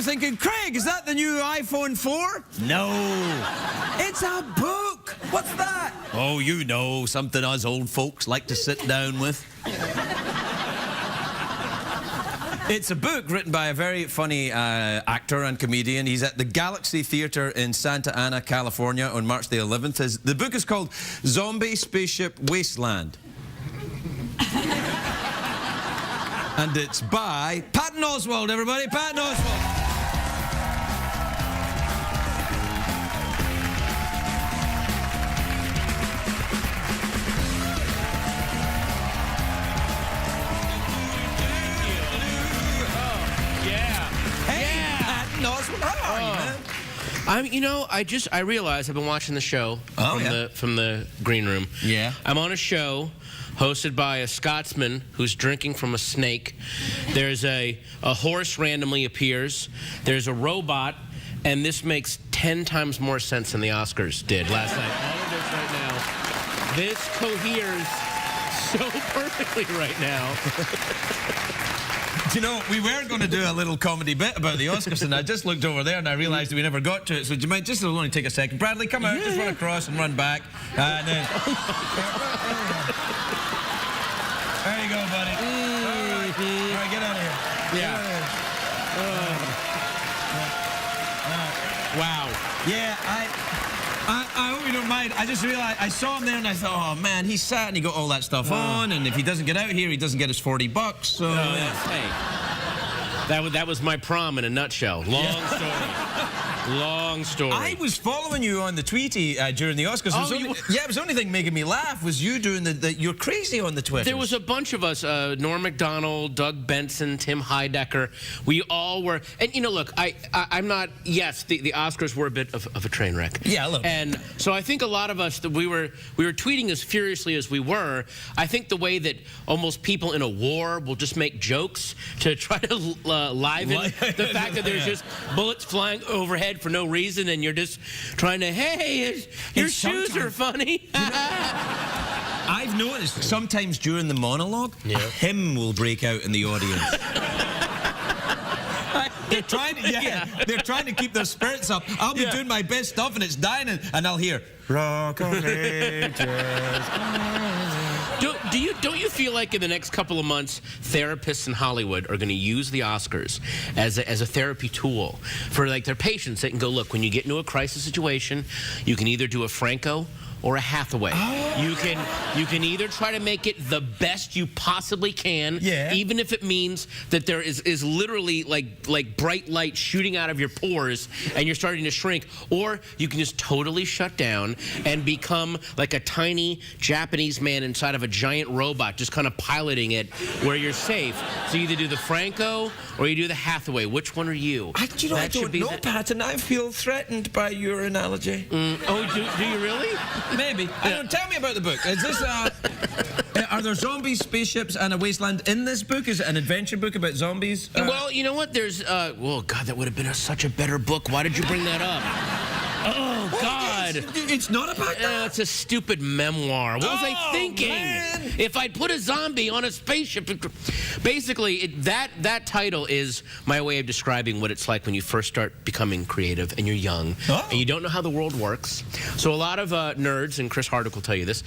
thinking, Craig, is that the new iPhone 4? No. It's a book. What's that? Oh, you know, something us old folks like to sit down with. It's a book written by a very funny actor and comedian. He's at the Galaxy Theatre in Santa Ana, California on March the 11th. The book is called Zombie Spaceship Wasteland. And it's by Patton Oswalt, everybody. Patton Oswalt. How are you, man? You know, I realized I've been watching the show from the green room. Yeah. I'm on a show hosted by a Scotsman who's drinking from a snake. There's a horse randomly appears. There's a robot, and this makes 10 times more sense than the Oscars did last night. All of this right now, this coheres so perfectly right now. You know, we were going to do a little comedy bit about the Oscars, and I just looked over there and I realised we never got to it, so you might just only take a second. Bradley, come out, just run across and run back. And then... There you go, buddy. All right, get out of here. Yeah. Wow. Yeah, I hope you don't mind. I just realised, I saw him there and I thought, oh man, he's sat and he got all that stuff on, and if he doesn't get out here, he doesn't get his $40, so... Hey, that was my prom in a nutshell. Long story. Long story. I was following you on the Tweety during the Oscars. It was the only thing making me laugh was you doing you're crazy on the Twitter. There was a bunch of us, Norm Macdonald, Doug Benson, Tim Heidecker. We all were, and you know, look, I'm not, yes, the Oscars were a bit of a train wreck. Yeah, a little. And so I think a lot of us, we were tweeting as furiously as we were. I think the way that almost people in a war will just make jokes to try to liven the fact that there's just bullets flying overhead for no reason, and you're just trying to, hey, your shoes are funny. I've noticed sometimes during the monologue, a hymn will break out in the audience. They're trying to keep their spirits up. I'll be doing my best stuff and it's dying, and I'll hear, Rock of Ages. Don't you feel like in the next couple of months, therapists in Hollywood are going to use the Oscars as a therapy tool for like their patients? They can go, look, when you get into a crisis situation, you can either do a Franco or a Hathaway. Oh. You can either try to make it the best you possibly can, even if it means that there is literally like bright light shooting out of your pores and you're starting to shrink, or you can just totally shut down and become like a tiny Japanese man inside of a giant robot, just kind of piloting it where you're safe. So you either do the Franco or you do the Hathaway. Which one are you? I don't know, Patton. I feel threatened by your analogy. Oh, do you really? Maybe. Tell me about the book. Is this are there zombies, spaceships, and a wasteland in this book? Is it an adventure book about zombies? Well, you know what? There's well, God, that would have been such a better book. Why did you bring that up? Oh, God. It's not about that. It's a stupid memoir. What was I thinking? Man. If I'd put a zombie on a spaceship... Basically, that title is my way of describing what it's like when you first start becoming creative and you're young and you don't know how the world works. So a lot of nerds, and Chris Hardwick will tell you this,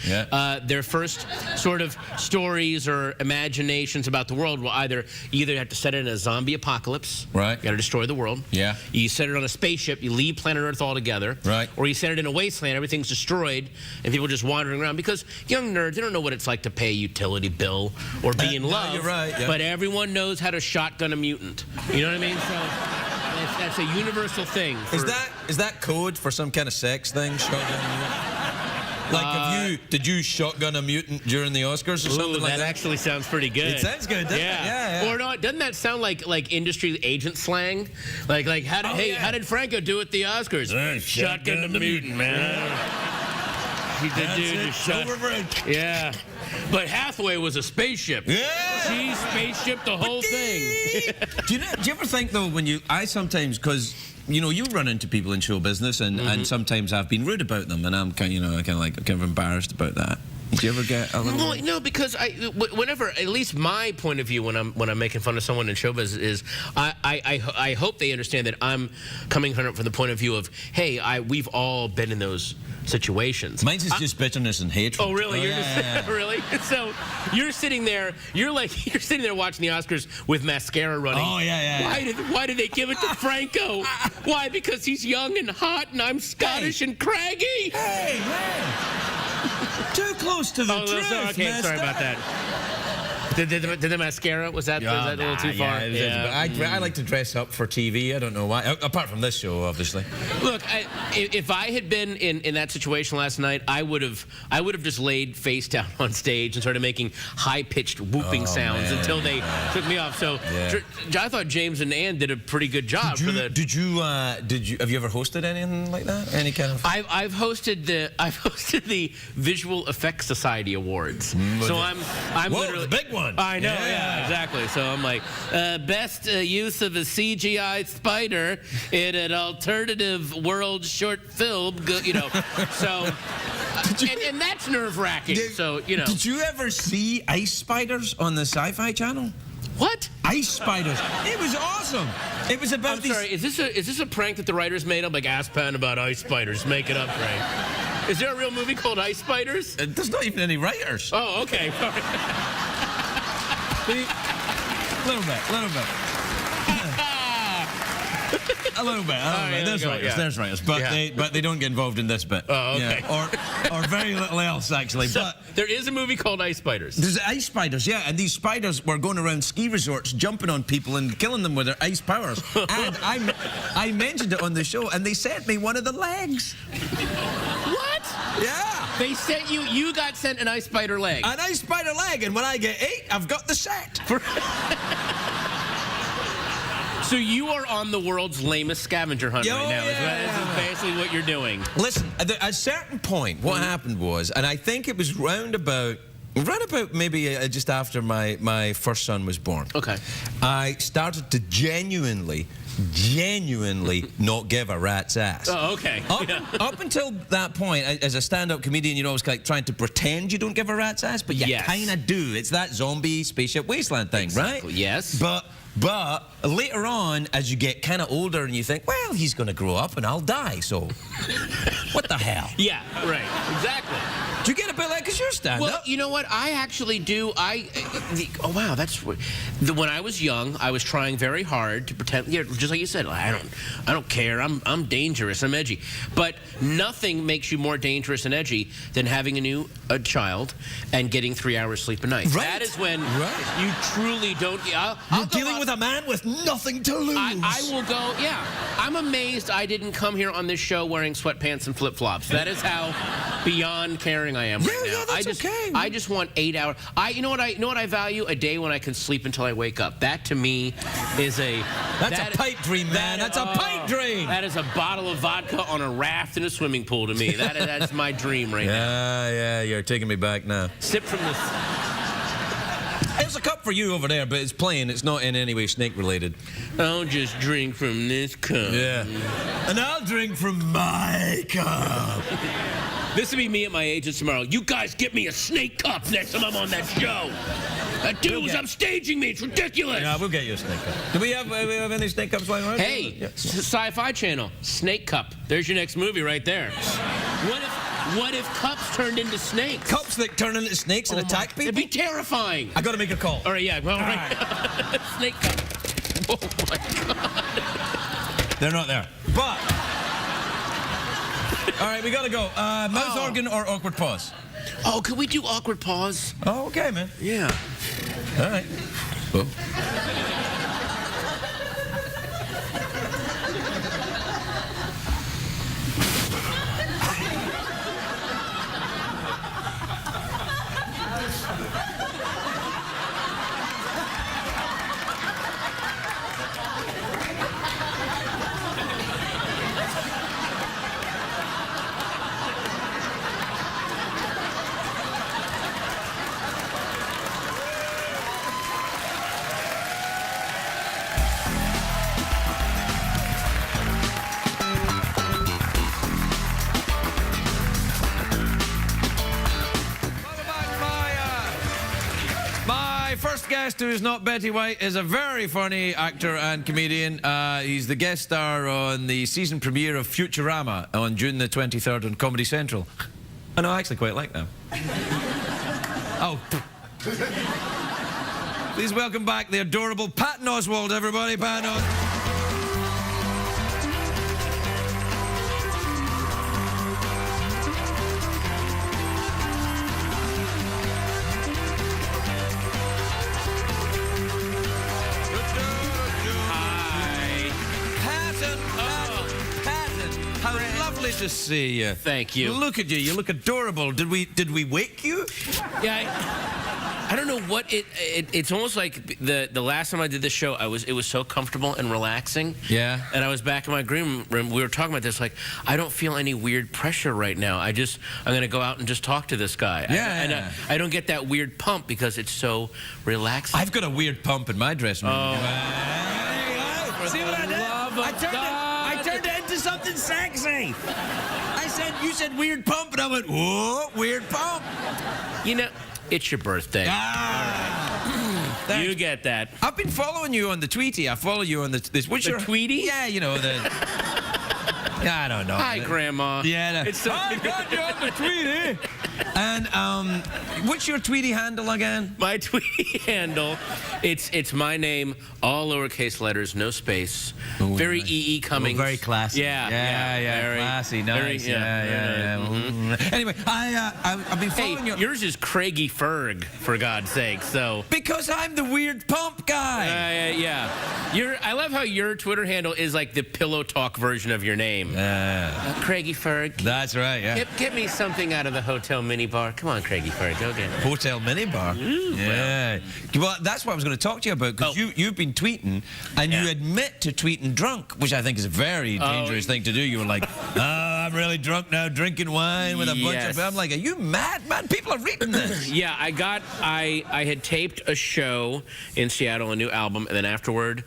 their first sort of stories or imaginations about the world will either have to set it in a zombie apocalypse. Right. You got to destroy the world. Yeah. You set it on a spaceship, you leave planet Earth altogether. Right. Or you set it in a wasteland, everything's destroyed, and people just wandering around. Because young nerds, they don't know what it's like to pay a utility bill or be in love. You're right. Yeah. But everyone knows how to shotgun a mutant. You know what I mean? So that's a universal thing. Is that code for some kind of sex thing? Shotgun a mutant? Like, did you shotgun a mutant during the Oscars or something like that? That actually sounds pretty good. It sounds good, doesn't it? Yeah. Or no, doesn't that sound like industry agent slang? Like how did Franco do at the Oscars? Shotgun a mutant, man. He did shot. Yeah. But Hathaway was a spaceship. Yeah. She spaceship the whole thing. Do you ever think though sometimes, because you know, you run into people in show business and sometimes I've been rude about them and I'm kind of embarrassed about that. Did you ever get a little? No, because whenever, at least my point of view when I'm making fun of someone in showbiz is, I hope they understand that I'm coming from the point of view of, hey, we've all been in those situations. Mine's is just bitterness and hatred. Oh, really? Yeah. Really? So you're sitting there watching the Oscars with mascara running. Oh, yeah. Why did they give it to Franco? Why? Because he's young and hot and I'm Scottish and craggy? Hey! Too close to the truth, okay, mister. sorry about that. Did the mascara, was that a little too far? I like to dress up for TV. I don't know why. Apart from this show, obviously. Look, if I had been in that situation last night, I would have just laid face down on stage and started making high-pitched whooping sounds until they took me off. So I thought James and Ann did a pretty good job. Have you ever hosted anything like that? Any kind of? I've hosted the Visual Effects Society Awards. So I'm literally the big one. I know, yeah, exactly. So I'm like, best use of a CGI spider in an alternative world short film, So, and that's nerve-wracking. So, Did you ever see ice spiders on the Sci-Fi Channel? What? Ice spiders. It was awesome. It was about I'm sorry, is this a prank that the writers made up? Like, ask Patton about ice spiders. Make it up, right? Is there a real movie called Ice Spiders? There's not even any writers. Oh, okay. A little bit. A little bit. There's writers, but they don't get involved in this bit. Oh, okay. Yeah. Or very little else, actually. So, but there is a movie called Ice Spiders. There's ice spiders, yeah, and these spiders were going around ski resorts, jumping on people and killing them with their ice powers. And I mentioned it on the show, and they sent me one of the legs. What? Yeah. They sent you got sent an ice spider leg. An ice spider leg, and when I get 8, I've got the set. So you are on the world's lamest scavenger hunt right now. Is basically what you're doing. Listen, at a certain point, what happened was, and I think it was round about maybe just after my first son was born. Okay. I started to genuinely not give a rat's ass. Oh, okay. Up until that point, as a stand-up comedian, you're always like trying to pretend you don't give a rat's ass, but you kind of do. It's that zombie spaceship wasteland thing, right? Yes. But later on, as you get kind of older and you think, well, he's going to grow up and I'll die, so what the hell? Yeah, right. Exactly. Do you get a bit like, because you're stand-up? Well, you know what? I actually do. Oh, wow, that's... When I was young, I was trying very hard to pretend... Yeah, just like you said, I don't care. I'm dangerous. I'm edgy. But nothing makes you more dangerous and edgy than having a child and getting 3 hours sleep a night. Right. That is when you truly don't... You're dealing with a man with nothing to lose. I will go... Yeah. I'm amazed I didn't come here on this show wearing sweatpants and flip-flops. That is how beyond caring I am right now. That's okay. I just want 8 hours. You know what I value? A day when I can sleep until I wake up. That to me is a... That's a pipe dream, man. That's a pipe dream. That is a bottle of vodka on a raft in a swimming pool to me. That's my dream right now. Yeah, you're taking me back now. Sip from this... There's a cup for you over there, but it's plain. It's not in any way snake-related. I'll just drink from this cup. Yeah. And I'll drink from my cup. This will be me at my agents tomorrow. You guys get me a snake cup next time I'm on that show. I'm staging me. It's ridiculous. Yeah, we'll get you a snake cup. Do we have any snake cups lying around? Hey, Sci-Fi Channel, Snake Cup. There's your next movie right there. What if cups turned into snakes? Cups that turn into snakes and attack people? It'd be terrifying. I gotta make a call. All right, yeah. Well, all right. Snake cup. Oh my God. They're not there. But all right, we gotta go. Mouth organ or awkward pause? Oh, could we do awkward pause? Oh, okay, man. Yeah. All right. Well. My first guest, who is not Betty White, is a very funny actor and comedian. He's the guest star on the season premiere of Futurama on June the 23rd on Comedy Central. I know, I actually quite like that. Oh. Please welcome back the adorable Patton Oswalt, everybody. Patton Oswalt. How lovely to see you. Thank you. Look at you. You look adorable. Did we wake you? Yeah, I don't know what it's almost like the last time I did this show, it was so comfortable and relaxing. Yeah. And I was back in my green room. We were talking about this. Like, I don't feel any weird pressure right now. I'm gonna go out and just talk to this guy. Yeah. I don't get that weird pump because it's so relaxing. I've got a weird pump in my dressing room. See what I did? I turned it into something sexy. You said weird pump, and I went, whoa, weird pump. You know, it's your birthday. Ah. You get that. I've been following you on the Tweety. I follow you on this. What's your Tweety? Yeah, you know the. I don't know. Hi, Grandma. Yeah. I got you on the Tweety. And what's your Tweety handle again? My Tweety handle, it's my name, all lowercase letters, no space. Ooh, very nice. E.E. Cummings. Very classy. Yeah. Very classy, nice. Very, yeah. Mm-hmm. Anyway, I've been following you. Yours is Craigie Ferg, for God's sake. So Because I'm the weird pump guy. yeah. I love how your Twitter handle is like the pillow talk version of your name. Craigie Ferg. That's right. Yeah. Get me something out of the hotel minibar. Come on, Craigie Ferg, go get it. Hotel minibar. Yeah. Well, that's what I was going to talk to you about, because you've been tweeting, and you admit to tweeting drunk, which I think is a very dangerous thing to do. You were like, I'm really drunk now, drinking wine with a bunch of... I'm like, are you mad, man? People are reading this. Yeah, I had taped a show in Seattle, a new album, and then afterward,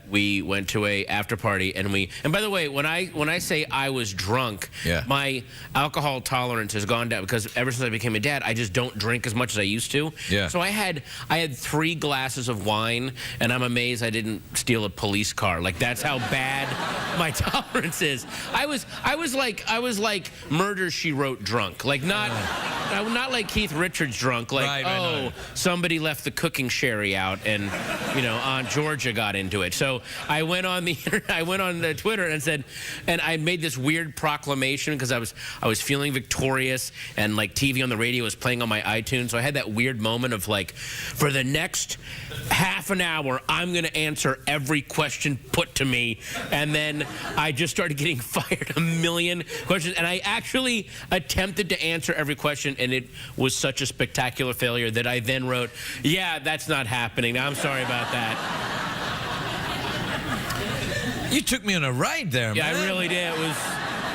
we went to a after party, and by the way, when I say I was drunk, my alcohol tolerance has gone down, because ever since I became a dad, I just don't drink as much as I used to. Yeah. So I had 3 glasses of wine, and I'm amazed I didn't steal a police car. Like, that's how bad my tolerance is. I was like Murder, She Wrote drunk. Like, not like Keith Richards drunk. Like, somebody left the cooking sherry out, and Aunt Georgia got into it. So I went on the Twitter and said, and I made this weird proclamation because I was feeling victorious, and like TV on the radio was playing on my iTunes. So I had that weird moment of like, for the next half an hour, I'm going to answer every question put to me. And then I just started getting fired a million questions. And I actually attempted to answer every question, and it was such a spectacular failure that I then wrote, yeah, that's not happening. I'm sorry about that. You took me on a ride there, man. Yeah, I really did.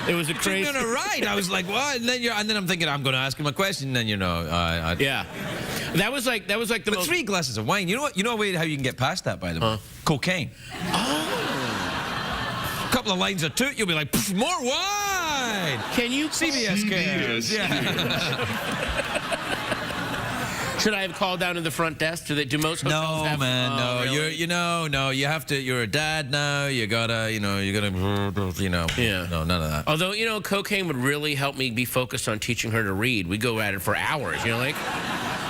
It was a crazy... You took me on a ride. I was like, what? And then I'm thinking, I'm going to ask him a question. And then, yeah. That was like the most... But 3 glasses of wine. You know how you can get past that, by the way? Cocaine. A couple of lines of toot, you'll be like, more wine! Can you... CBS cares. Should I have called down to the front desk? Do most hotels have... No, man, no. Really? No. You have to. You're a dad now. You gotta. Yeah. No, none of that. Although, cocaine would really help me be focused on teaching her to read. We go at it for hours. Like,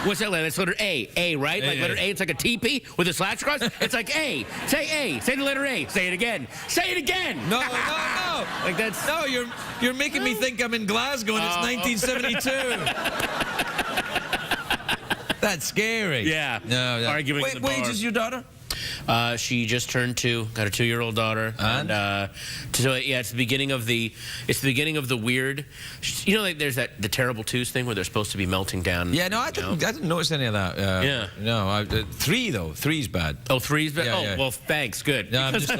what's that letter? That's letter A. A, right? Like letter A. It's like a teepee with a slash across. It's like A. Say A. Say the letter A. Say it again. Say it again. No. Like that's... No, you're making me think I'm in Glasgow and it's 1972. That's scary. Yeah. No. Arguing in the bar. What age is your daughter? She just turned 2. Got a 2-year-old daughter. And so yeah, it's the beginning of the weird. Like there's the terrible twos thing where they're supposed to be melting down. Yeah. No, I didn't notice any of that. Yeah. No. 3 though. 3's bad. Oh, 3's bad. Yeah. Well, thanks. Good. No, I'm just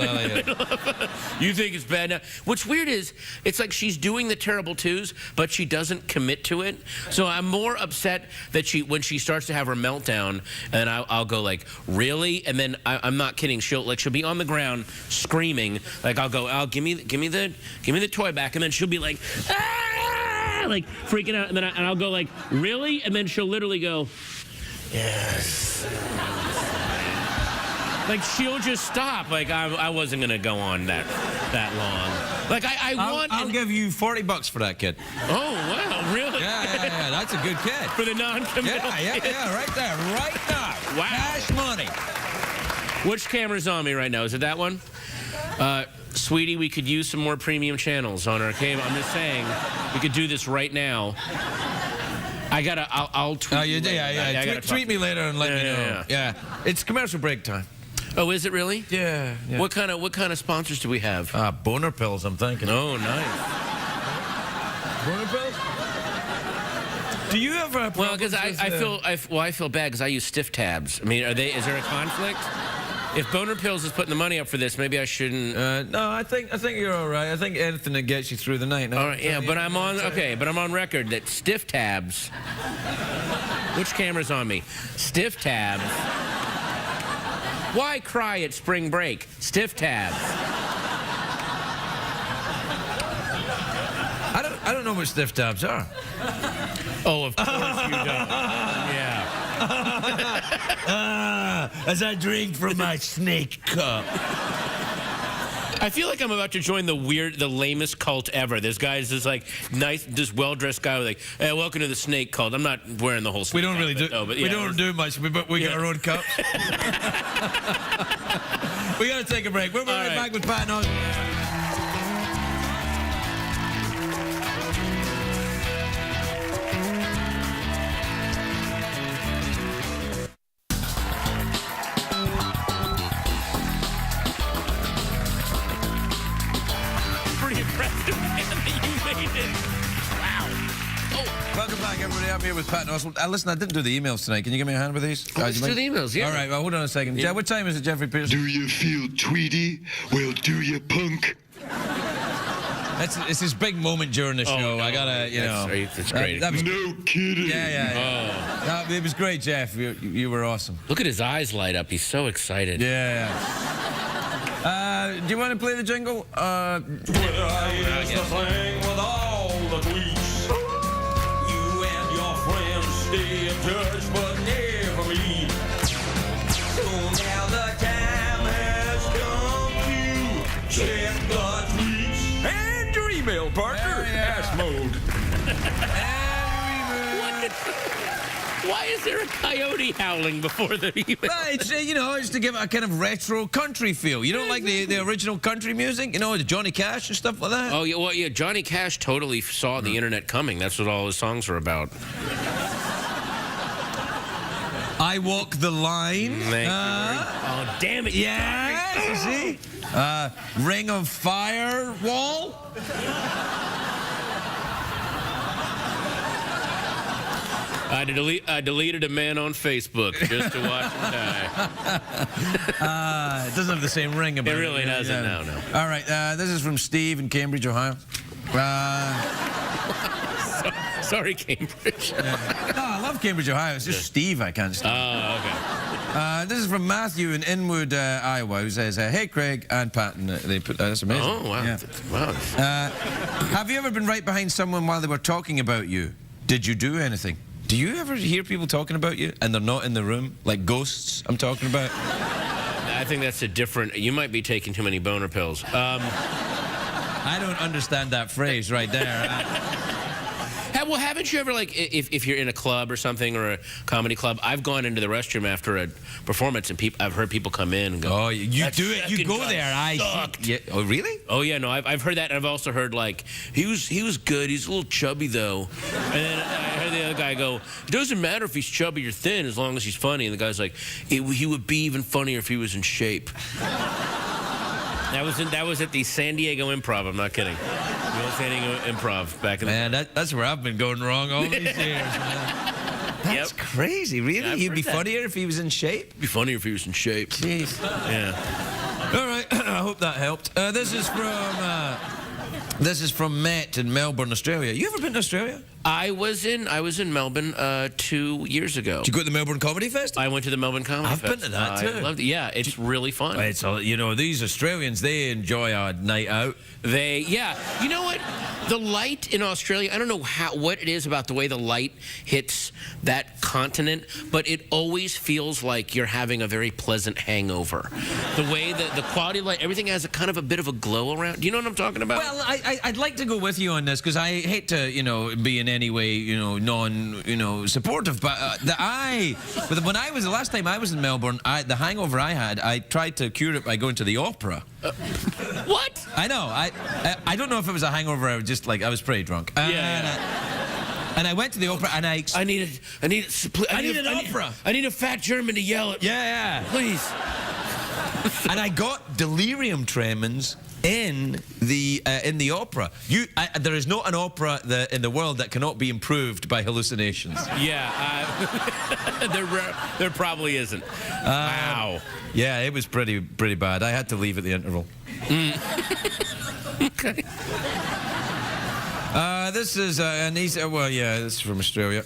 You think it's bad now? What's weird is it's like she's doing the terrible twos, but she doesn't commit to it. So I'm more upset that when she starts to have her meltdown, and I'll go like, really? And then I'm not kidding. She'll be on the ground screaming. Like I'll go, give me the toy back, and then she'll be like, ah! Like freaking out, and I'll go like, really? And then she'll literally go, Yes. Like, she'll just stop. Like, I wasn't going to go on that long. Like, I'll give you $40 for that kid. Oh, wow, really? Yeah. That's a good kid. For the non-committal kid? Yeah, right there, right now. Wow. Cash money. Which camera's on me right now? Is it that one? Sweetie, we could use some more premium channels on our cable. I'm just saying, we could do this right now. I'll tweet you later. Yeah. Tweet me later and let me know. Yeah. It's commercial break time. Oh, is it really? Yeah. What kind of sponsors do we have? Boner pills, I'm thinking. Oh, nice. Boner pills? Do you have a Well, because I feel bad because I use stiff tabs. I mean, is there a conflict? If Boner Pills is putting the money up for this, maybe I shouldn't. No, I think you're all right. I think anything that gets you through the night. No? All right, yeah, but I'm on record that stiff tabs. Which camera's on me? Stiff tabs. Why cry at spring break? Stiff tabs. I don't know what stiff tabs are. Oh, of course you don't. Yeah. As I drink from my snake cup. I feel like I'm about to join the lamest cult ever. This guy's this like nice, this well-dressed guy with like, hey, welcome to the snake cult. I'm not wearing the whole snake. We don't really do. But we don't do much. But we get our own cups. We got to take a break. We'll be right back with Patton Oswalt. Welcome back, everybody. I'm here with Patton Oswalt. Listen, I didn't do the emails tonight. Can you give me a hand with these? Let's do the emails, yeah. All right, well, hold on a second. Yeah. What time is it, Jeffrey Pearson? Do you feel Tweety? Well, do you, punk? It's this big moment during the show. No, I gotta, That's great. That was, No kidding. Yeah. It was great, Jeff. You were awesome. Look at his eyes light up. He's so excited. Yeah. Do you want to play the jingle? Twitter is the thing with all the tweets. You and your friends stay in touch, but never meet. So now the time has come to check the tweets and your email partner. Ask mode. Why is there a coyote howling before the email? Well, it's to give a kind of retro country feel. You don't like the original country music? You know, the Johnny Cash and stuff like that? Oh, yeah, well, yeah, Johnny Cash totally saw the internet coming. That's what all his songs are about. I Walk the Line. Thank you. Oh, damn it. Yeah, you see? Ring of Fire Wall. I deleted a man on Facebook just to watch him die. It doesn't have the same ring about it. It really doesn't, no. All right, this is from Steve in Cambridge, Ohio. Sorry, Cambridge. No, I love Cambridge, Ohio. It's just Steve I can't stand. Oh, okay. This is from Matthew in Inwood, Iowa, who says, hey, Craig and Patton. They put that's amazing. Oh, wow. Yeah. Wow. Have you ever been right behind someone while they were talking about you? Did you do anything? Do you ever hear people talking about you and they're not in the room? Like ghosts, I'm talking about? I think that's a different... You might be taking too many boner pills. I don't understand that phrase right there. Well, haven't you ever, like, if you're in a club or something, or a comedy club, I've gone into the restroom after a performance, and I've heard people come in and go, oh, you do it, you go there. Yeah. Oh, really? Oh, yeah, no, I've heard that, and I've also heard, like, he was good, he's a little chubby, though. And then I heard the other guy go, it doesn't matter if he's chubby or thin, as long as he's funny. And the guy's like, he would be even funnier if he was in shape. That was at the San Diego Improv, I'm not kidding. The old San Diego Improv back in the... Man, that's where I've been going wrong all these years, man. That's crazy, really? Yeah, He'd be funnier if he was in shape? It'd be funnier if he was in shape. Jeez. Yeah. All right, I hope that helped. This is from Matt in Melbourne, Australia. You ever been to Australia? I was in Melbourne 2 years ago. Did you go to the Melbourne Comedy Festival? I went to the Melbourne Comedy I've Festival. been to that too. I loved it. Yeah, it's really fun. It's you know, these Australians, they enjoy a night out. Yeah. You know what? The light in Australia, I don't know what it is about the way the light hits that continent, but it always feels like you're having a very pleasant hangover. The way that the quality of light, everything has a kind of a bit of a glow around. Do you know what I'm talking about? Well, I'd like to go with you on this because I hate to, you know, be in any way, you know, supportive. But the last time I was in Melbourne, the hangover I had, I tried to cure it by going to the opera. What? I know. I don't know if it was a hangover. I was just like I was pretty drunk. And I went to the opera and I need an opera. I need a fat German to yell at me. Yeah. Please. And I got delirium tremens in the opera. There is not an opera in the world that cannot be improved by hallucinations. Yeah, there probably isn't. Wow. Yeah, it was pretty bad. I had to leave at the interval. Okay. This is this is from Australia.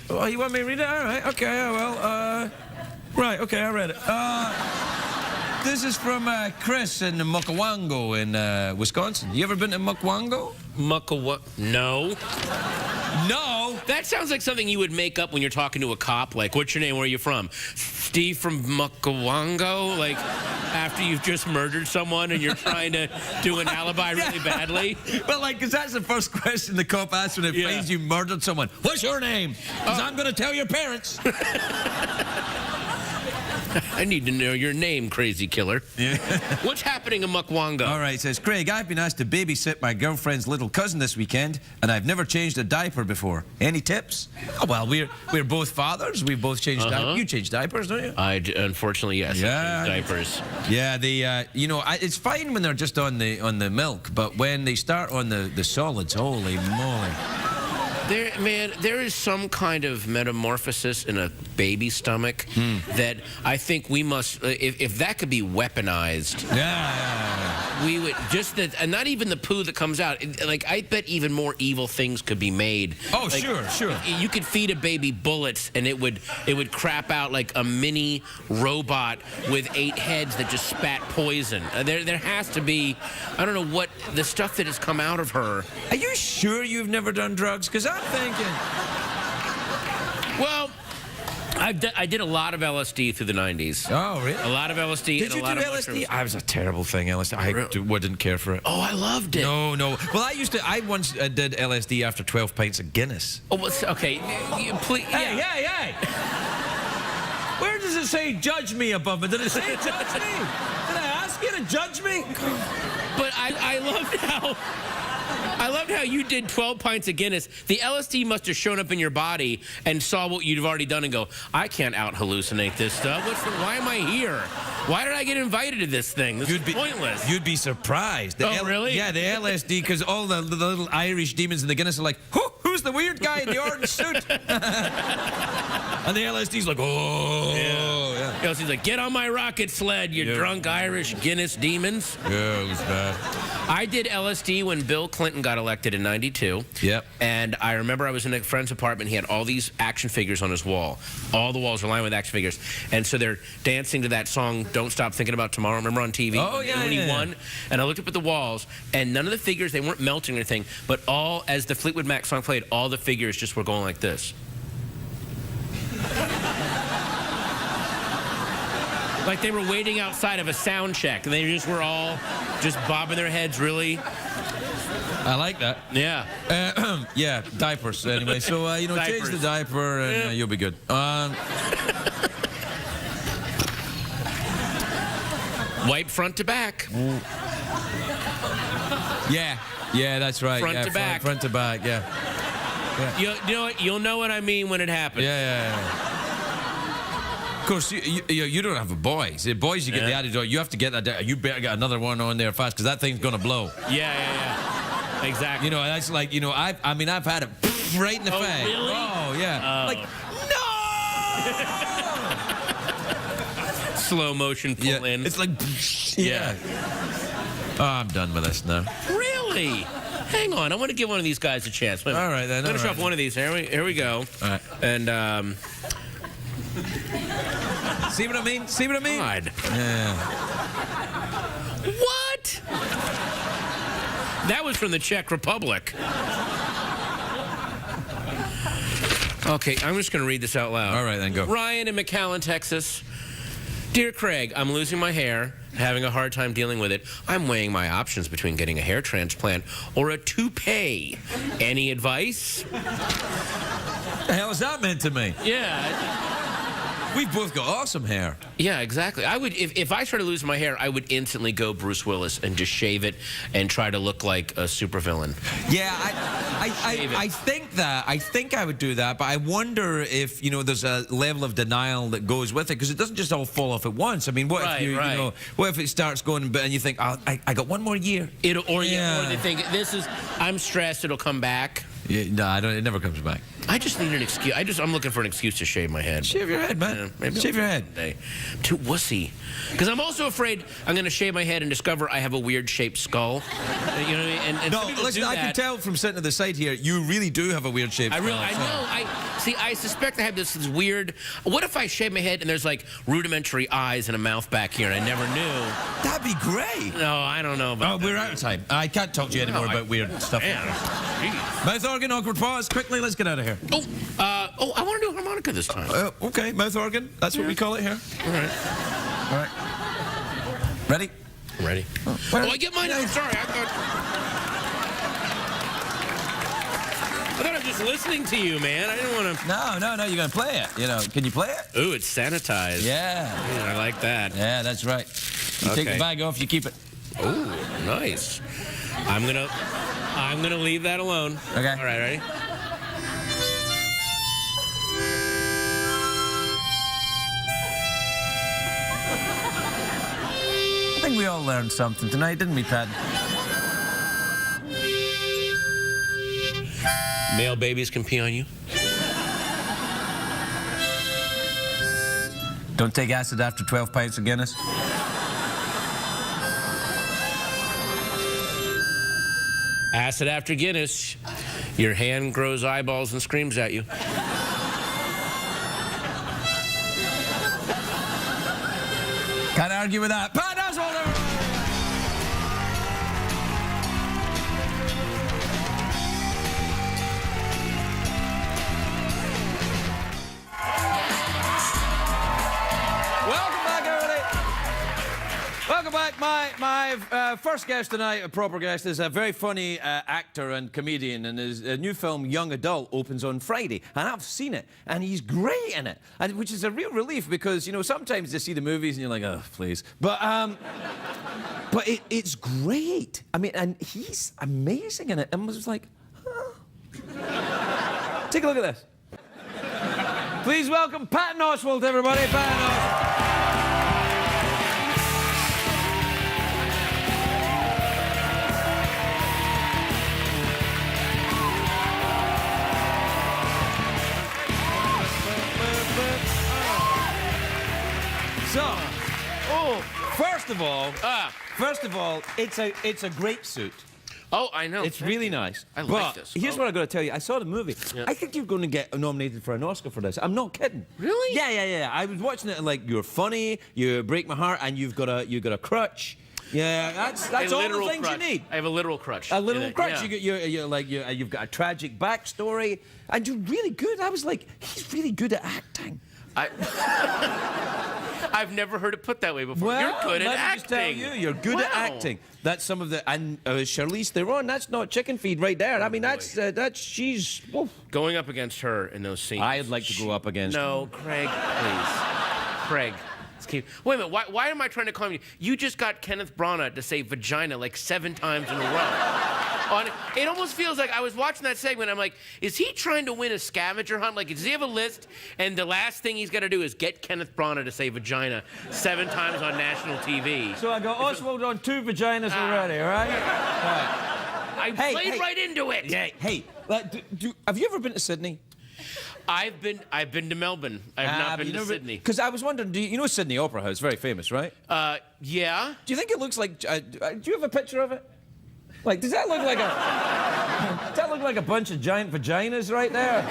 Oh, you want me to read it? All right. Okay. Well. Right. Okay. I read it. This is from Chris in Mukawongo in Wisconsin. You ever been to Mukawongo? No. No. That sounds like something you would make up when you're talking to a cop. Like, what's your name? Where are you from? Steve from Mukawongo? Like, after you've just murdered someone and you're trying to do an alibi really badly? Well, like, because that's the first question the cop asks when it finds you murdered someone. What's your name? Because I'm going to tell your parents. I need to know your name, crazy killer. Yeah. What's happening in Mukawongo? All right, it says, Craig, I've been asked to babysit my girlfriend's little cousin this weekend, and I've never changed a diaper before. Any tips? Oh, well, we're both fathers. We've both changed diapers. You change diapers, don't you? Unfortunately, yes. Yeah. I change diapers. Yeah, it's fine when they're just on the milk, but when they start on the solids, holy moly. There is some kind of metamorphosis in a baby's stomach that I think we must, if that could be weaponized, we would and not even the poo that comes out. Like, I bet even more evil things could be made. Oh, like, sure. You could feed a baby bullets, and it would crap out like a mini robot with 8 heads that just spat poison. There has to be, I don't know what the stuff that has come out of her. Are you sure you've never done drugs? Because I'm thinking. Well, I did a lot of LSD through the 90s. Oh, really? A lot of LSD. Did you do LSD? I was a terrible thing, LSD. I didn't care for it. Oh, I loved it. No. Well, I once did LSD after 12 pints of Guinness. Oh, okay. Please. Hey. Where does it say judge me above it? Did it say judge me? Did I ask you to judge me? But I loved how you did 12 pints of Guinness. The LSD must have shown up in your body and saw what you'd already done and go, I can't out-hallucinate this stuff. Why am I here? Why did I get invited to this thing? This is pointless. You'd be surprised. Really? Yeah, the LSD, because all the little Irish demons in the Guinness are like, who's the weird guy in the orange suit? And the LSD's like, oh. Yeah. LSD's like, get on my rocket sled, you drunk Irish Guinness demons. Yeah, it was bad. I did LSD when Bill Clinton got elected in '92. Yep. And I remember I was in a friend's apartment. He had all these action figures on his wall. All the walls were lined with action figures. And so they're dancing to that song, Don't Stop Thinking About Tomorrow. Remember on TV? Oh, yeah. When he won. And I looked up at the walls, and none of the figures, they weren't melting or anything, but as the Fleetwood Mac song played, all the figures just were going like this. Like they were waiting outside of a sound check, and they just were all just bobbing their heads really. I like that. Yeah. Yeah, diapers anyway. So, change the diaper and you'll be good. Wipe front to back. Yeah, that's right. Front to back. Front to back, yeah. You know what? You'll know what I mean when it happens. Yeah. Of course, you don't have a boy. See, boys, you get the attitude, you have to get that. You better get another one on there fast, because that thing's going to blow. Yeah. Exactly. That's like, I've had it right in the face. Really? Oh, yeah. Like, no! Slow motion pull in. It's like, yeah. Oh, I'm done with this now. Really? Hang on, I want to give one of these guys a chance. Wait a minute. All right, then. Finish off one of these. Here we go. All right. And, See what I mean? See what I mean? God. Yeah. What? That was from the Czech Republic. Okay, I'm just going to read this out loud. All right, then go. Ryan in McAllen, Texas. Dear Craig, I'm losing my hair, having a hard time dealing with it. I'm weighing my options between getting a hair transplant or a toupee. Any advice? The hell is that meant to me? Yeah. We've both got awesome hair. Yeah, exactly. I would, if I started losing my hair, I would instantly go Bruce Willis and just shave it and try to look like a supervillain. Yeah, I think I would do that, but I wonder if, you know, there's a level of denial that goes with it, because it doesn't just all fall off at once. I mean, what if you know, what if it starts going and you think, oh, I got one more year? Or they think, I'm stressed, it'll come back. Yeah, no, I don't. It never comes back. I just need an excuse. I'm looking for an excuse to shave my head. Shave your head, man. Maybe shave your head. I'm too wussy. Because I'm also afraid I'm going to shave my head and discover I have a weird shaped skull. You know what I mean? And no, listen, I can tell from sitting to the side here, you really do have a weird shaped skull. I know. I suspect I have this weird. What if I shave my head and there's like rudimentary eyes and a mouth back here and I never knew? That'd be great. No, I don't know about that. We're out of time. I can't talk to you anymore about weird stuff. Mouth organ, awkward pause. Quickly, let's get out of here. I want to do harmonica this time. Okay, mouth organ. That's what we call it here. All right. All right. Ready? Ready. I get mine. I'm sorry. I thought I was just listening to you, man. I didn't want to. No. You're gonna play it. You know, can you play it? Ooh, it's sanitized. Yeah. I like that. Yeah, that's right. You take the bag off, you keep it. Ooh, nice. I'm gonna leave that alone. Okay. All right, ready? I think we all learned something tonight, didn't we, Patton? Male babies can pee on you. Don't take acid after 12 pints of Guinness. Acid after Guinness. Your hand grows eyeballs and screams at you. Can't argue with that. Patton Oswalt! Welcome back, everybody. Welcome back. My first guest tonight, a proper guest, is a very funny actor and comedian, and his new film, Young Adult, opens on Friday, and I've seen it, and he's great in it, and which is a real relief, because, you know, sometimes you see the movies and you're like, oh, please. But it's great. I mean, and he's amazing in it, and I was like, huh. Take a look at this. Please welcome Patton Oswalt, everybody. Patton Oswalt. So, first of all, it's a great suit. Oh, I know. It's really nice. I like this. Here's what I got to tell you. I saw the movie. Yeah. I think you're going to get nominated for an Oscar for this. I'm not kidding. Really? Yeah. I was watching it and, like, you're funny, you break my heart, and you've got a crutch. Yeah, that's all the things crutch. you need. I have a literal crutch. A literal crutch. Yeah. You've got a tragic backstory, and you're really good. I was like, he's really good at acting. I've never heard it put that way before. Well, you're good at let me just tell acting. you're good at acting. That's some of the and Charlize Theron. That's not chicken feed right there. I mean, that's she's woof. Going up against her in those scenes. I'd like to go up against. No, Craig, please, Craig. Wait a minute. Why am I trying to call you? You just got Kenneth Branagh to say vagina like 7 times in a row. It almost feels like I was watching that segment. I'm like, is he trying to win a scavenger hunt? Like, does he have a list? And the last thing he's got to do is get Kenneth Branagh to say vagina 7 times on national TV. So I got Oswald on 2 vaginas already, all right? I played right into it. Yeah. Hey, have you ever been to Sydney? I've been to Melbourne. I've not been to Sydney. Because I was wondering, you know Sydney Opera House, very famous, right? Yeah. Do you think it looks like? Do you have a picture of it? Like, does that look like a bunch of giant vaginas right there?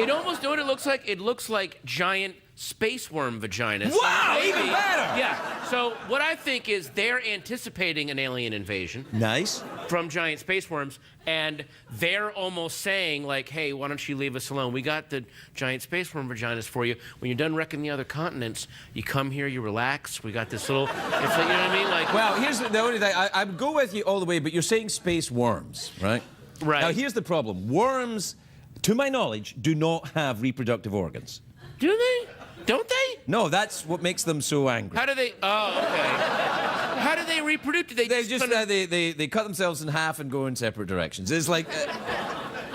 It almost, know what it looks like? It looks like giant space worm vaginas. Wow, even better! Yeah, so what I think is they're anticipating an alien invasion. Nice. From giant space worms, and they're almost saying, like, hey, why don't you leave us alone? We got the giant space worm vaginas for you. When you're done wrecking the other continents, you come here, you relax. We got this little, it's like, you know what I mean? Like, well, here's the only thing. I go with you all the way, but you're saying space worms, right? Right. Now, here's the problem. Worms, to my knowledge, do not have reproductive organs. do they? Don't they? No, that's what makes them so angry. How do they, oh, okay. How do they reproduce? Do They just they cut themselves in half and go in separate directions. It's like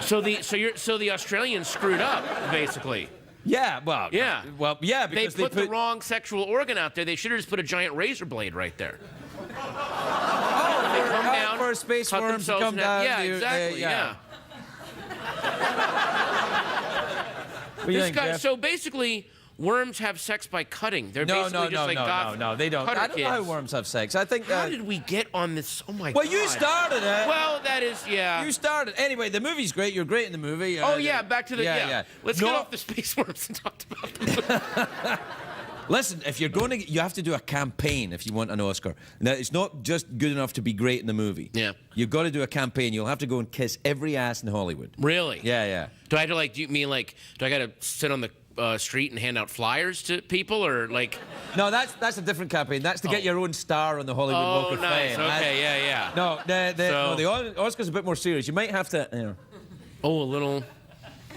So the Australians screwed up, basically. yeah, well, Yeah. well, yeah, because They put the wrong sexual organ out there. They should have just put a giant razor blade right there. They come down, for space cut worms to themselves come in half. down. Yeah, exactly. Yeah. What do you think, Jeff? So basically, worms have sex by cutting. They're basically just like goth no, they don't. cutter I don't know how kids. worms have sex. I think. How did we get on this? Oh my God. Well, you started it. Well, that is, yeah. You started. Anyway, the movie's great. You're great in the movie. Oh yeah, back to the yeah. Let's get off the space worms and talk about them. Listen, if you're going to, you have to do a campaign if you want an Oscar. Now, it's not just good enough to be great in the movie. Yeah. You've got to do a campaign. You'll have to go and kiss every ass in Hollywood. Really? Yeah, yeah. Do I have to do you mean like? Do I got to sit on the street and hand out flyers to people, or like? No, that's a different campaign. That's to get your own star on the Hollywood Walk of nice. Fame. Okay, yeah. No, the Oscar's a bit more serious. You might have to, you know. Oh, a little.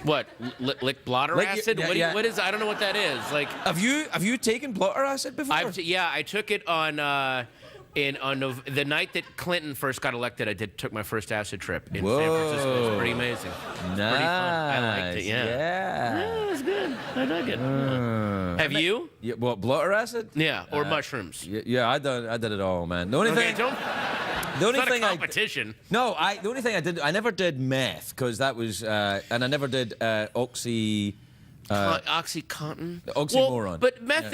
What? Lick blotter Lick- acid? yeah. What is? I don't know what that is. Like. Have you taken blotter acid before? I took it on the night that Clinton first got elected. I took my first acid trip in San Francisco. It was pretty amazing. Pretty fun. I liked it. Yeah, it was good. I dug it. Have you? Yeah, what, blotter acid? Yeah, or mushrooms. Yeah, I did it all, man. The only thing. The only it's not thing a competition. the only thing I never did meth because that was, and I never did OxyContin. Oxycontin. Oxymoron. Well, but meth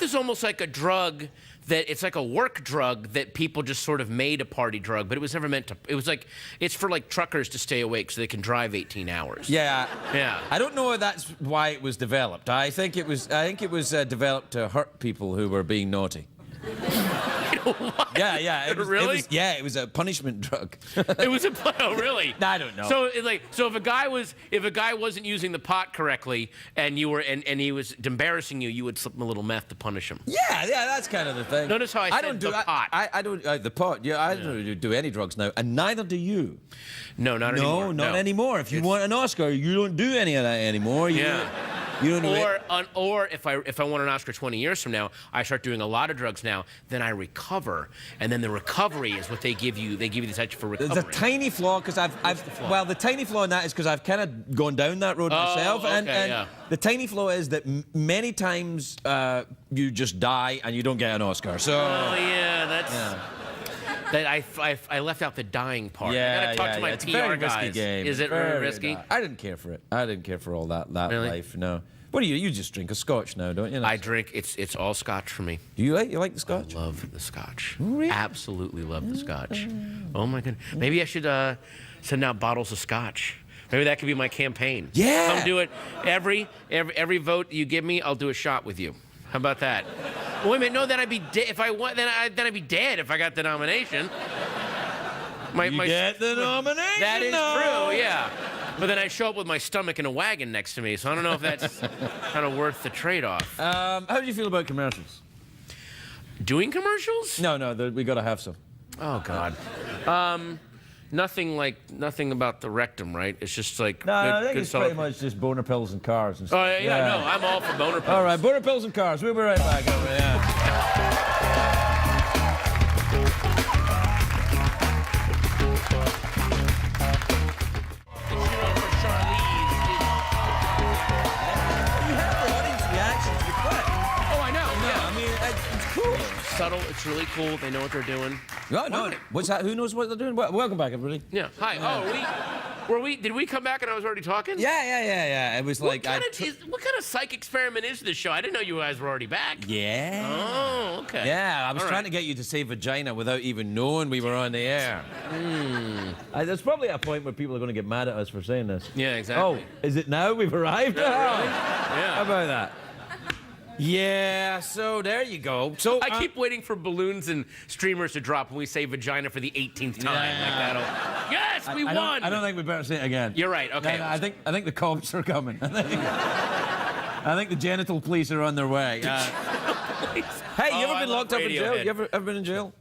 is almost like a drug that it's like a work drug that people just sort of made a party drug, but it was never meant to. It was like it's for like truckers to stay awake so they can drive 18 hours. Yeah. Yeah. I don't know if that's why it was developed. I think it was developed to hurt people who were being naughty. What? Yeah. Really? It was a punishment drug. It was oh really? I don't know. So if a guy wasn't using the pot correctly and you were and he was embarrassing you, you would slip him a little meth to punish him. Yeah, that's kind of the thing. Notice how I said the pot. I don't the pot. Yeah, I don't do any drugs now, and neither do you. No, not anymore. No, not anymore. If you want an Oscar, you don't do any of that anymore. You don't do it. Or if I want an Oscar 20 years from now, I start doing a lot of drugs now. Then I recover, and then the recovery is what they give you. They give you the touch for recovery. There's a tiny flaw because the tiny flaw in that is because I've kind of gone down that road myself, and the tiny flaw is that many times you just die and you don't get an Oscar. So. Oh yeah, that's. Yeah. That I left out the dying part. Yeah, I gotta talk to my it's PR a very guys. risky game. Is it very risky? I didn't care for it. I didn't care for all that Really? life. No. What do you? You just drink a scotch now, don't you? I drink. It's all scotch for me. Do you like the scotch? I love the scotch. Really? Absolutely love the scotch. Oh my goodness. Maybe I should send out bottles of scotch. Maybe that could be my campaign. Yeah. Come do it. Every vote you give me, I'll do a shot with you. How about that? Well, wait a minute. No, then I'd be dead. If I won, then I'd be dead if I got the nomination. You get the nomination. That is true. Yeah. But then I show up with my stomach in a wagon next to me, so I don't know if that's kind of worth the trage-off. How do you feel about commercials? Doing commercials? No, we got to have some. Oh God. Nothing about the rectum, right? It's just like No, good, I think good it's solid. pretty much just boner pills and cars and stuff. Oh yeah, no, I'm all for boner pills. All right, boner pills and cars. We'll be right back. Subtle, it's really cool. They know what they're doing. No. What's that? Who knows what they're doing? Welcome back, everybody. Yeah. Hi. Oh, Did we come back and I was already talking? Yeah. It was like... What kind of psych experiment is this show? I didn't know you guys were already back. Yeah. Oh, okay. Yeah, I was trying to get you to say vagina without even knowing we were on the air. There's probably a point where people are going to get mad at us for saying this. Yeah, exactly. Oh, is it now we've arrived? Yeah, really? Yeah. How about that? Yeah, so there you go. So I keep waiting for balloons and streamers to drop when we say vagina for the 18th time. Yeah. Yes, we won! I don't think we better say it again. You're right, okay. No, I think the cops are coming. I think the genital police are on their way. Hey, you ever been locked up in jail? You ever been in jail?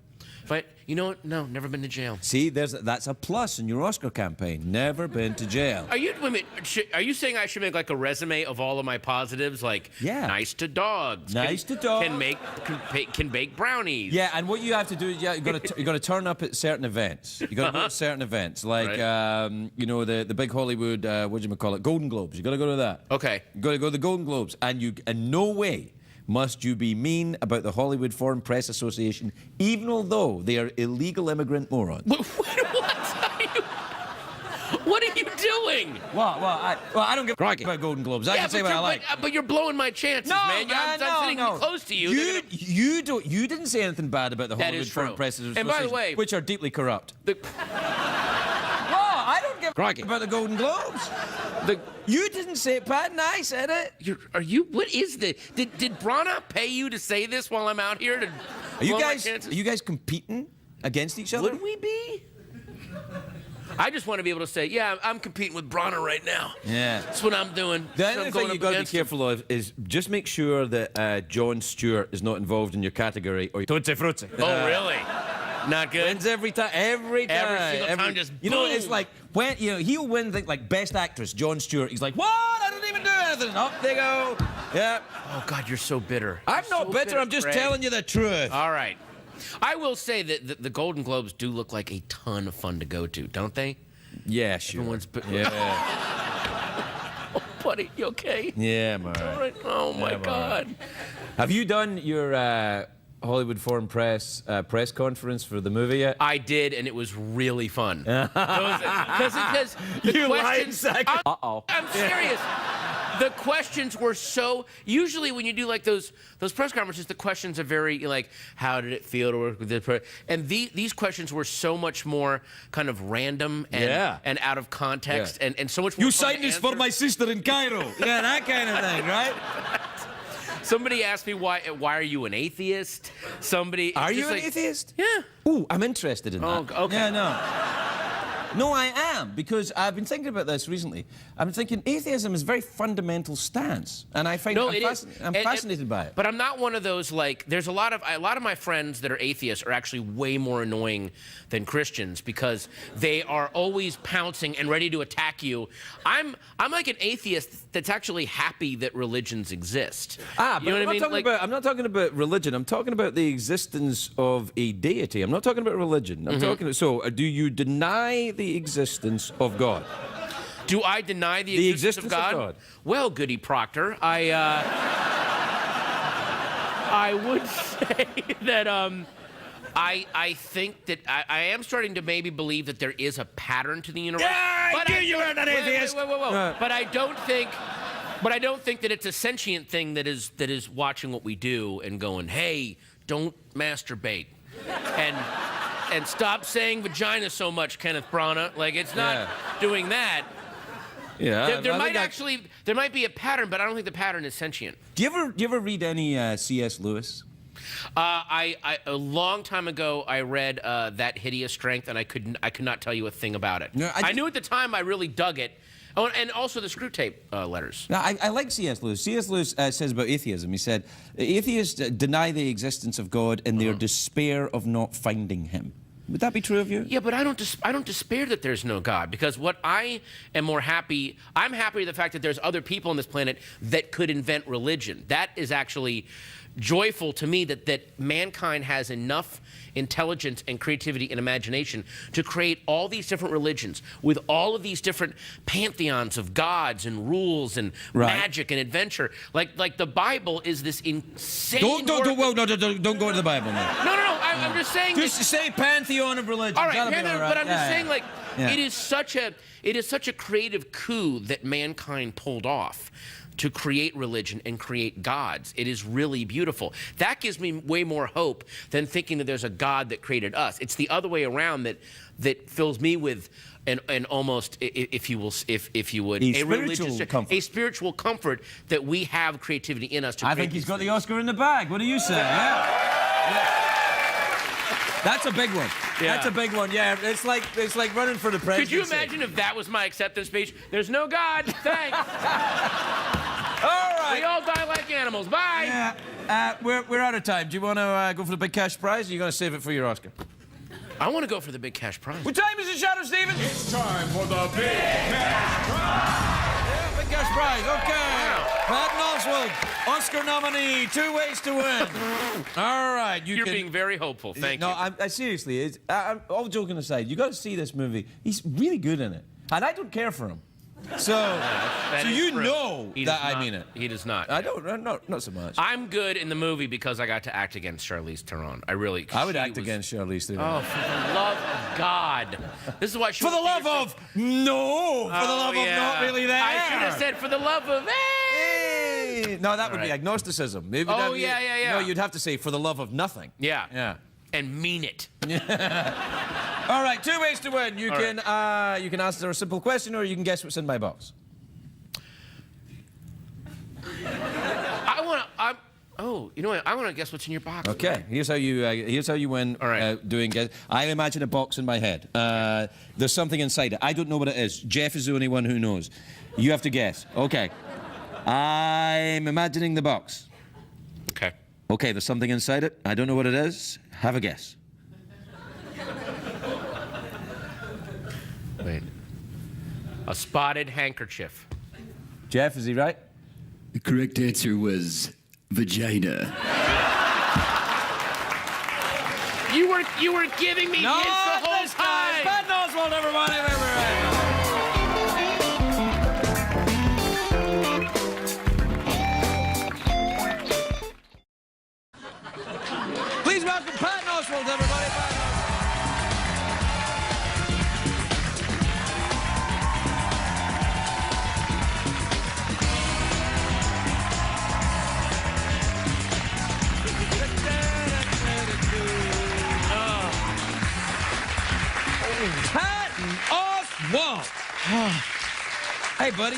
But you know what? No, never been to jail. See, that's a plus in your Oscar campaign. Never been to jail. Are you saying I should make like a resume of all of my positives, like nice to dogs, nice to dogs, can bake brownies? Yeah, and what you have to do is you got to turn up at certain events. You got to go to certain events, like you know the big Hollywood what do you call it, Golden Globes. You got to go to that. Okay. You got to go to the Golden Globes, and you in no way must you be mean about the Hollywood Foreign Press Association, even although they are illegal immigrant morons. What are you doing? Well, I don't give a crap about Golden Globes. I can say what I like. But you're blowing my chances, man. I'm sitting close to you. You didn't say anything bad about the Hollywood Foreign Press Association, and by the way, which are deeply corrupt. I don't give a crap about the Golden Globes. You didn't say it, Patton. I said it. What is this? Did Brana pay you to say this while I'm out here? Are you guys competing against each other? Would we be? I just want to be able to say, yeah, I'm competing with Brana right now. Yeah. That's what I'm doing. The only thing you've got to be careful of is just make sure that Jon Stewart is not involved in your category or Tutti Frutti. Oh, really? Not good? Wins every time. Every single time, just you know, it's like, when, you know, he'll win like Best Actress, Jon Stewart. He's like, what? I didn't even do anything. Up they go. Yeah. Oh, God, you're so bitter. I'm not bitter. I'm just telling you the truth. All right. I will say that the Golden Globes do look like a ton of fun to go to, don't they? Yeah, sure. Yeah. Oh, buddy, you okay? Yeah, I'm all right. All right. Oh, my God. Right. Have you done your Hollywood Foreign Press press conference for the movie yet? I did, and it was really fun. Because the questions... I'm serious. The questions were so... Usually when you do like those press conferences, the questions are very like, how did it feel to work with this person? And these questions were so much more kind of random and out of context and so much more... You signed this for my sister in Cairo. Yeah, that kind of thing, right? Somebody asked me why are you an atheist? Are you an atheist? Yeah. Ooh, I'm interested in that. Okay. Yeah, no. No, I am, because I've been thinking about this recently. I've been thinking atheism is a very fundamental stance, and I find I'm fascinated by it. But I'm not one of those, like, there's a lot of my friends that are atheists are actually way more annoying than Christians because they are always pouncing and ready to attack you. I'm like an atheist that's actually happy that religions exist. But you know I'm not talking about religion. I'm talking about the existence of a deity. I'm not talking about religion. I'm talking. So, do you deny the existence of God? Do I deny the existence of God? Well, Goody Proctor, I would say that I think that I am starting to maybe believe that there is a pattern to the universe. Yeah, I knew you were an atheist. Whoa. But I don't think that it's a sentient thing that is watching what we do and going, hey, don't masturbate. And stop saying vagina so much, Kenneth Branagh. Like, it's not doing that. Yeah. There might be a pattern, but I don't think the pattern is sentient. Do you ever read any C.S. Lewis? A long time ago, I read That Hideous Strength, and I could not tell you a thing about it. No, I knew at the time I really dug it. Oh, and also the Screw Tape letters. Now, I like C.S. Lewis. C.S. Lewis says about atheism, he said, atheists deny the existence of God in their despair of not finding him. Would that be true of you? Yeah, but I don't despair that there's no God, because what I am more happy, I'm happy with the fact that there's other people on this planet that could invent religion. That is actually joyful to me that mankind has enough intelligence and creativity and imagination to create all these different religions with all of these different pantheons of gods and rules and magic and adventure. Like the Bible is this insane. Don't go to the Bible, man. No. I'm just saying. Just say pantheon of religion. All right, but I'm just saying, like, it is such a creative coup that mankind pulled off to create religion and create gods. It is really beautiful. That gives me way more hope than thinking that there's a God that created us. It's the other way around that fills me with an almost, if you would, a spiritual comfort that we have creativity in us. I think he's got the Oscar in the bag. What do you say? Yeah. That's a big one. Yeah. That's a big one. Yeah, it's like running for the presidency. Could you imagine if that was my acceptance speech? There's no God. Thanks. All right. We all die like animals. Bye. Yeah. We're out of time. Do you want to go for the big cash prize, or are you going to save it for your Oscar? I want to go for the big cash prize. What time is it, Shadow Stevens? It's time for the big cash prize. Yeah, big cash prize. Okay. Patton Oswalt, Oscar nominee, 2 ways to win. All right. You're being very hopeful. Thank you. No, I seriously, I'm all joking aside, you got to see this movie. He's really good in it. And I don't care for him. So you know that I mean it. He does not. I don't, not so much. I'm good in the movie because I got to act against Charlize Theron. I would act against Charlize Theron. Oh, for the love of God. This is why she For the love of, no. For the love of not really there. I should have said for the love of, hey. No, that would be agnosticism. Maybe yeah. No, you'd have to say for the love of nothing. Yeah. And mean it. All right, 2 ways to win. You can answer a simple question, or you can guess what's in my box. You know what? I want to guess what's in your box. Okay, here's how you win. All right. Doing guess. I imagine a box in my head. There's something inside it. I don't know what it is. Jeff is the only one who knows. You have to guess. Okay. I'm imagining the box. Okay. Okay, there's something inside it. I don't know what it is. Have a guess. Wait. A spotted handkerchief. Jeff, is he right? The correct answer was vagina. You were giving me hints the whole time. Patton Oswalt, everybody. Please welcome Patton Oswalt, everybody. Patton Oswalt. Hey, buddy.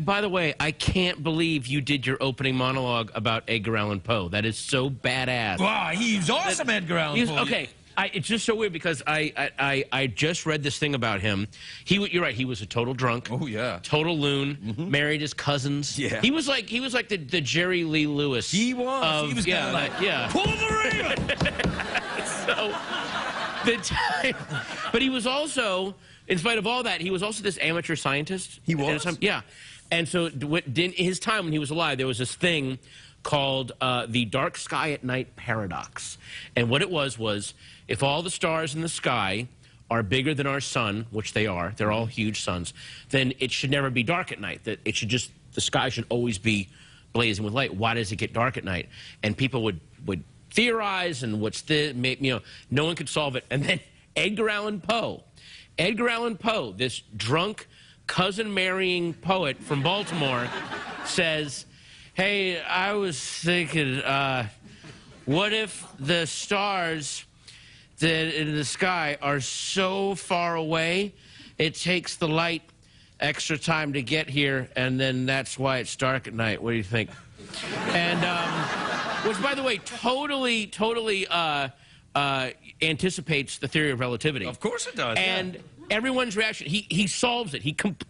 By the way, I can't believe you did your opening monologue about Edgar Allan Poe. That is so badass. Wow, he's awesome, Edgar Allan Poe. Okay. It's just so weird because I just read this thing about him. You're right. He was a total drunk. Oh yeah. Total loon. Married his cousins. Yeah. He was like the Jerry Lee Lewis. He was. He was kind of like pull the raven. So the time, but he was also, in spite of all that, he was also this amateur scientist. He was. Yeah. And so in his time when he was alive, there was this thing called the dark sky at night paradox. And what it was if all the stars in the sky are bigger than our sun, which they are, they're all huge suns, then it should never be dark at night. That it should just, the sky should always be blazing with light. Why does it get dark at night? And people would theorize, and no one could solve it. And then Edgar Allan Poe, this drunk cousin-marrying poet from Baltimore, says, hey, I was thinking, what if the stars that in the sky are so far away, it takes the light extra time to get here, and then that's why it's dark at night. What do you think? And, which, by the way, totally anticipates the theory of relativity. Of course it does. And everyone's reaction, he solves it.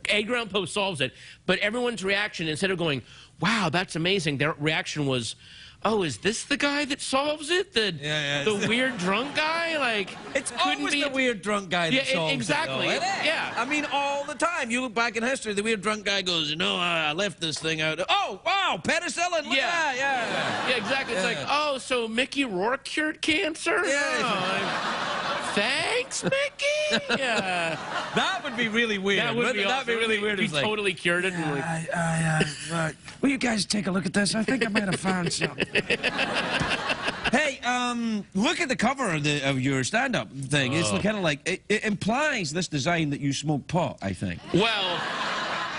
Edgar Allan Poe solves it, but everyone's reaction, instead of going, wow, that's amazing. Their reaction was, oh, is this the guy that solves it? The weird drunk guy? Like, It's always the weird drunk guy that solves exactly. it, though, isn't it? Yeah. I mean, all the time. You look back in history, the weird drunk guy goes, you know, I left this thing out. Oh, wow, penicillin. Look at that. Yeah, exactly. It's like, oh, so Mickey Rourke cured cancer? Yeah. Oh, thanks, Mickey. Yeah. That would be really weird. That would be awesome. That'd be really weird. He It's like, totally cured it. And like, Will you guys take a look at this? I think I might have found something. hey, look at the cover of your stand-up thing. It's kind of like, it implies this design that you smoke pot, I think. well,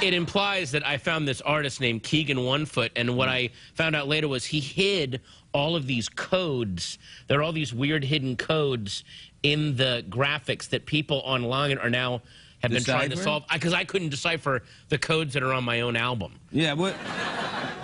it implies that I found this artist named Keegan Onefoot, and what I found out later was he hid all of these codes. There are all these weird hidden codes in the graphics that people online are now have been trying to solve, because I couldn't decipher the codes that are on my own album. Yeah, well,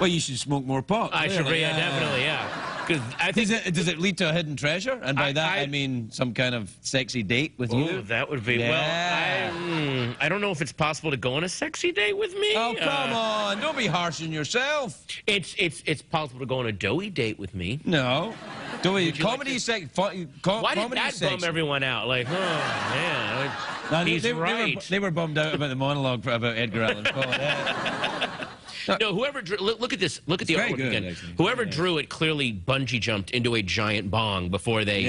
you should smoke more pot. I should, clearly. definitely, yeah. Because I think Does it lead to a hidden treasure? And by that, I mean some kind of sexy date with you? that would be, Yeah. well, I don't know if it's possible to go on a sexy date with me. Oh, come on. Don't be harsh on yourself. It's possible to go on a doughy date with me. No. Comedy sex. Why did that bum everyone out? Like, oh, man. No, he's right. They were bummed out about the monologue about Edgar Allan Poe. Yeah. No, whoever drew, look at this. Look at the very artwork good, again. actually. Whoever drew it clearly bungee jumped into a giant bong before they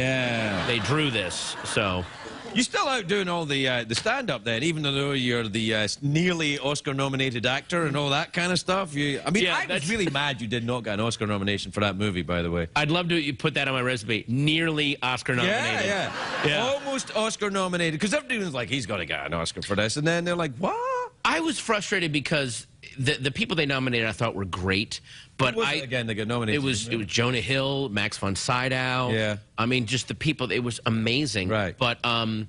drew this. So You're still out doing all the stand-up then, even though you're the nearly Oscar-nominated actor and all that kind of stuff. I was really mad you did not get an Oscar nomination for that movie, by the way. I'd love to put that on my resume. Nearly Oscar nominated. Yeah. Almost Oscar-nominated, because everyone's like, he's got to get an Oscar for this, and then they're like, what? I was frustrated because the people they nominated I thought were great, but Again, they got nominated. It was Jonah Hill, Max von Sydow. Yeah. I mean, just the people. It was amazing. Right. But I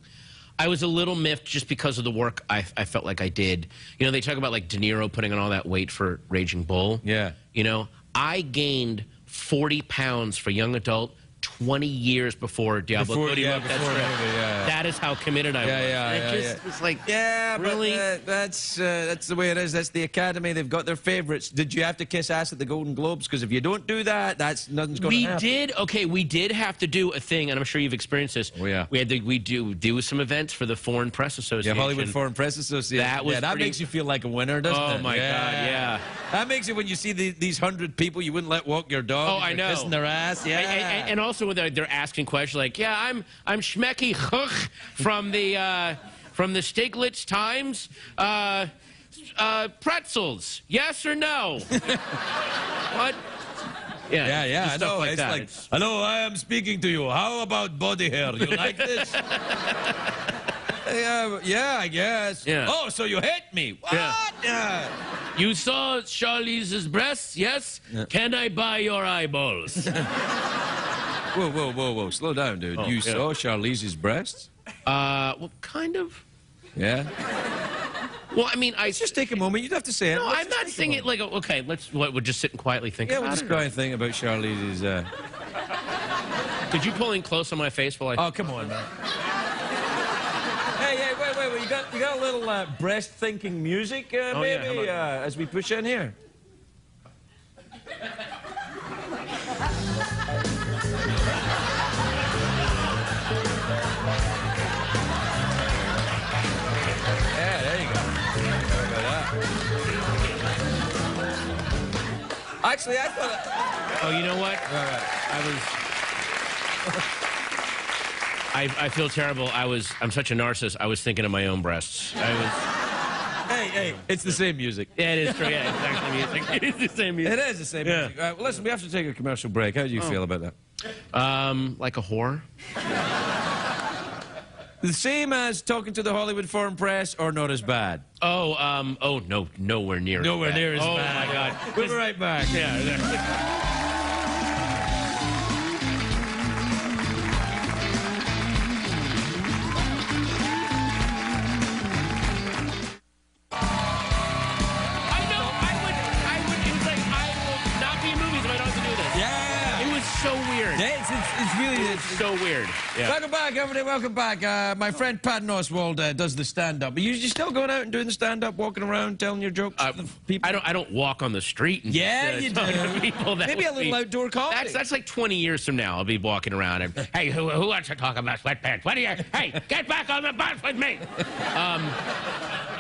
was a little miffed just because of the work I felt like I did. You know, they talk about like De Niro putting on all that weight for Raging Bull. Yeah. You know, I gained 40 pounds for young adult 20 years before Diablo Cody wrote that script. That is how committed I was. It was like, really? But, that's the way it is. That's the Academy. They've got their favorites. Did you have to kiss ass at the Golden Globes? Because if you don't do that, nothing's going to happen. We did have to do a thing, and I'm sure you've experienced this. Oh, yeah. We do some events for the Foreign Press Association. Yeah, Hollywood Foreign Press Association. That makes you feel like a winner, doesn't it? Oh, my God, yeah. That makes it when you see these 100 people you wouldn't let walk your dog. Oh, I know. Kissing their ass. Yeah. And also when they're asking questions like, yeah, I'm Schmecky Huch from the Stiglitz Times. Pretzels, yes or no? What? Yeah, I know. Like it's that. like, hello, I am speaking to you. How about body hair? You like this? Yeah, I guess. Yeah. Oh, so you hate me? What? Yeah. You saw Charlize's breasts, yes? Yeah. Can I buy your eyeballs? Whoa. Slow down, dude. You saw Charlize's breasts? Well, kind of. Yeah? Well, I mean, just take a moment. You'd have to say it. No, I'm not saying it like, okay, we'll just sit and quietly think about it. Yeah, we'll just try and think about Charlize's... Could you pull in close on my face while I... Oh, come on, man. Hey, wait. You got a little breast-thinking music, maybe, as we push in here? Yeah, there you go. How about that? Actually, I thought... Oh, you know what? All right. I feel terrible. I'm such a narcissist. I was thinking of my own breasts. Hey, it's the same music. Yeah, it is true. Yeah, it's actually music. It is the same music. It is the same music. Well, listen, we have to take a commercial break. How do you feel about that? Like a whore. The same as talking to the Hollywood Foreign Press, or not as bad? Oh, no, nowhere near. Nowhere near as bad. Oh my God. We'll be right back. Yeah. so weird. weird. It's really... It's so weird. Yeah. Welcome back, everybody. Welcome back. My friend Patton Oswalt does the stand-up. Are you still going out and doing the stand-up, walking around, telling your jokes to the people? I don't walk on the street. And Yeah, you talk to do. people. That Maybe a would little be- outdoor comedy. That's like 20 years from now. I'll be walking around and, hey, who wants to talk about sweatpants? What are you? Hey, get back on the bus with me.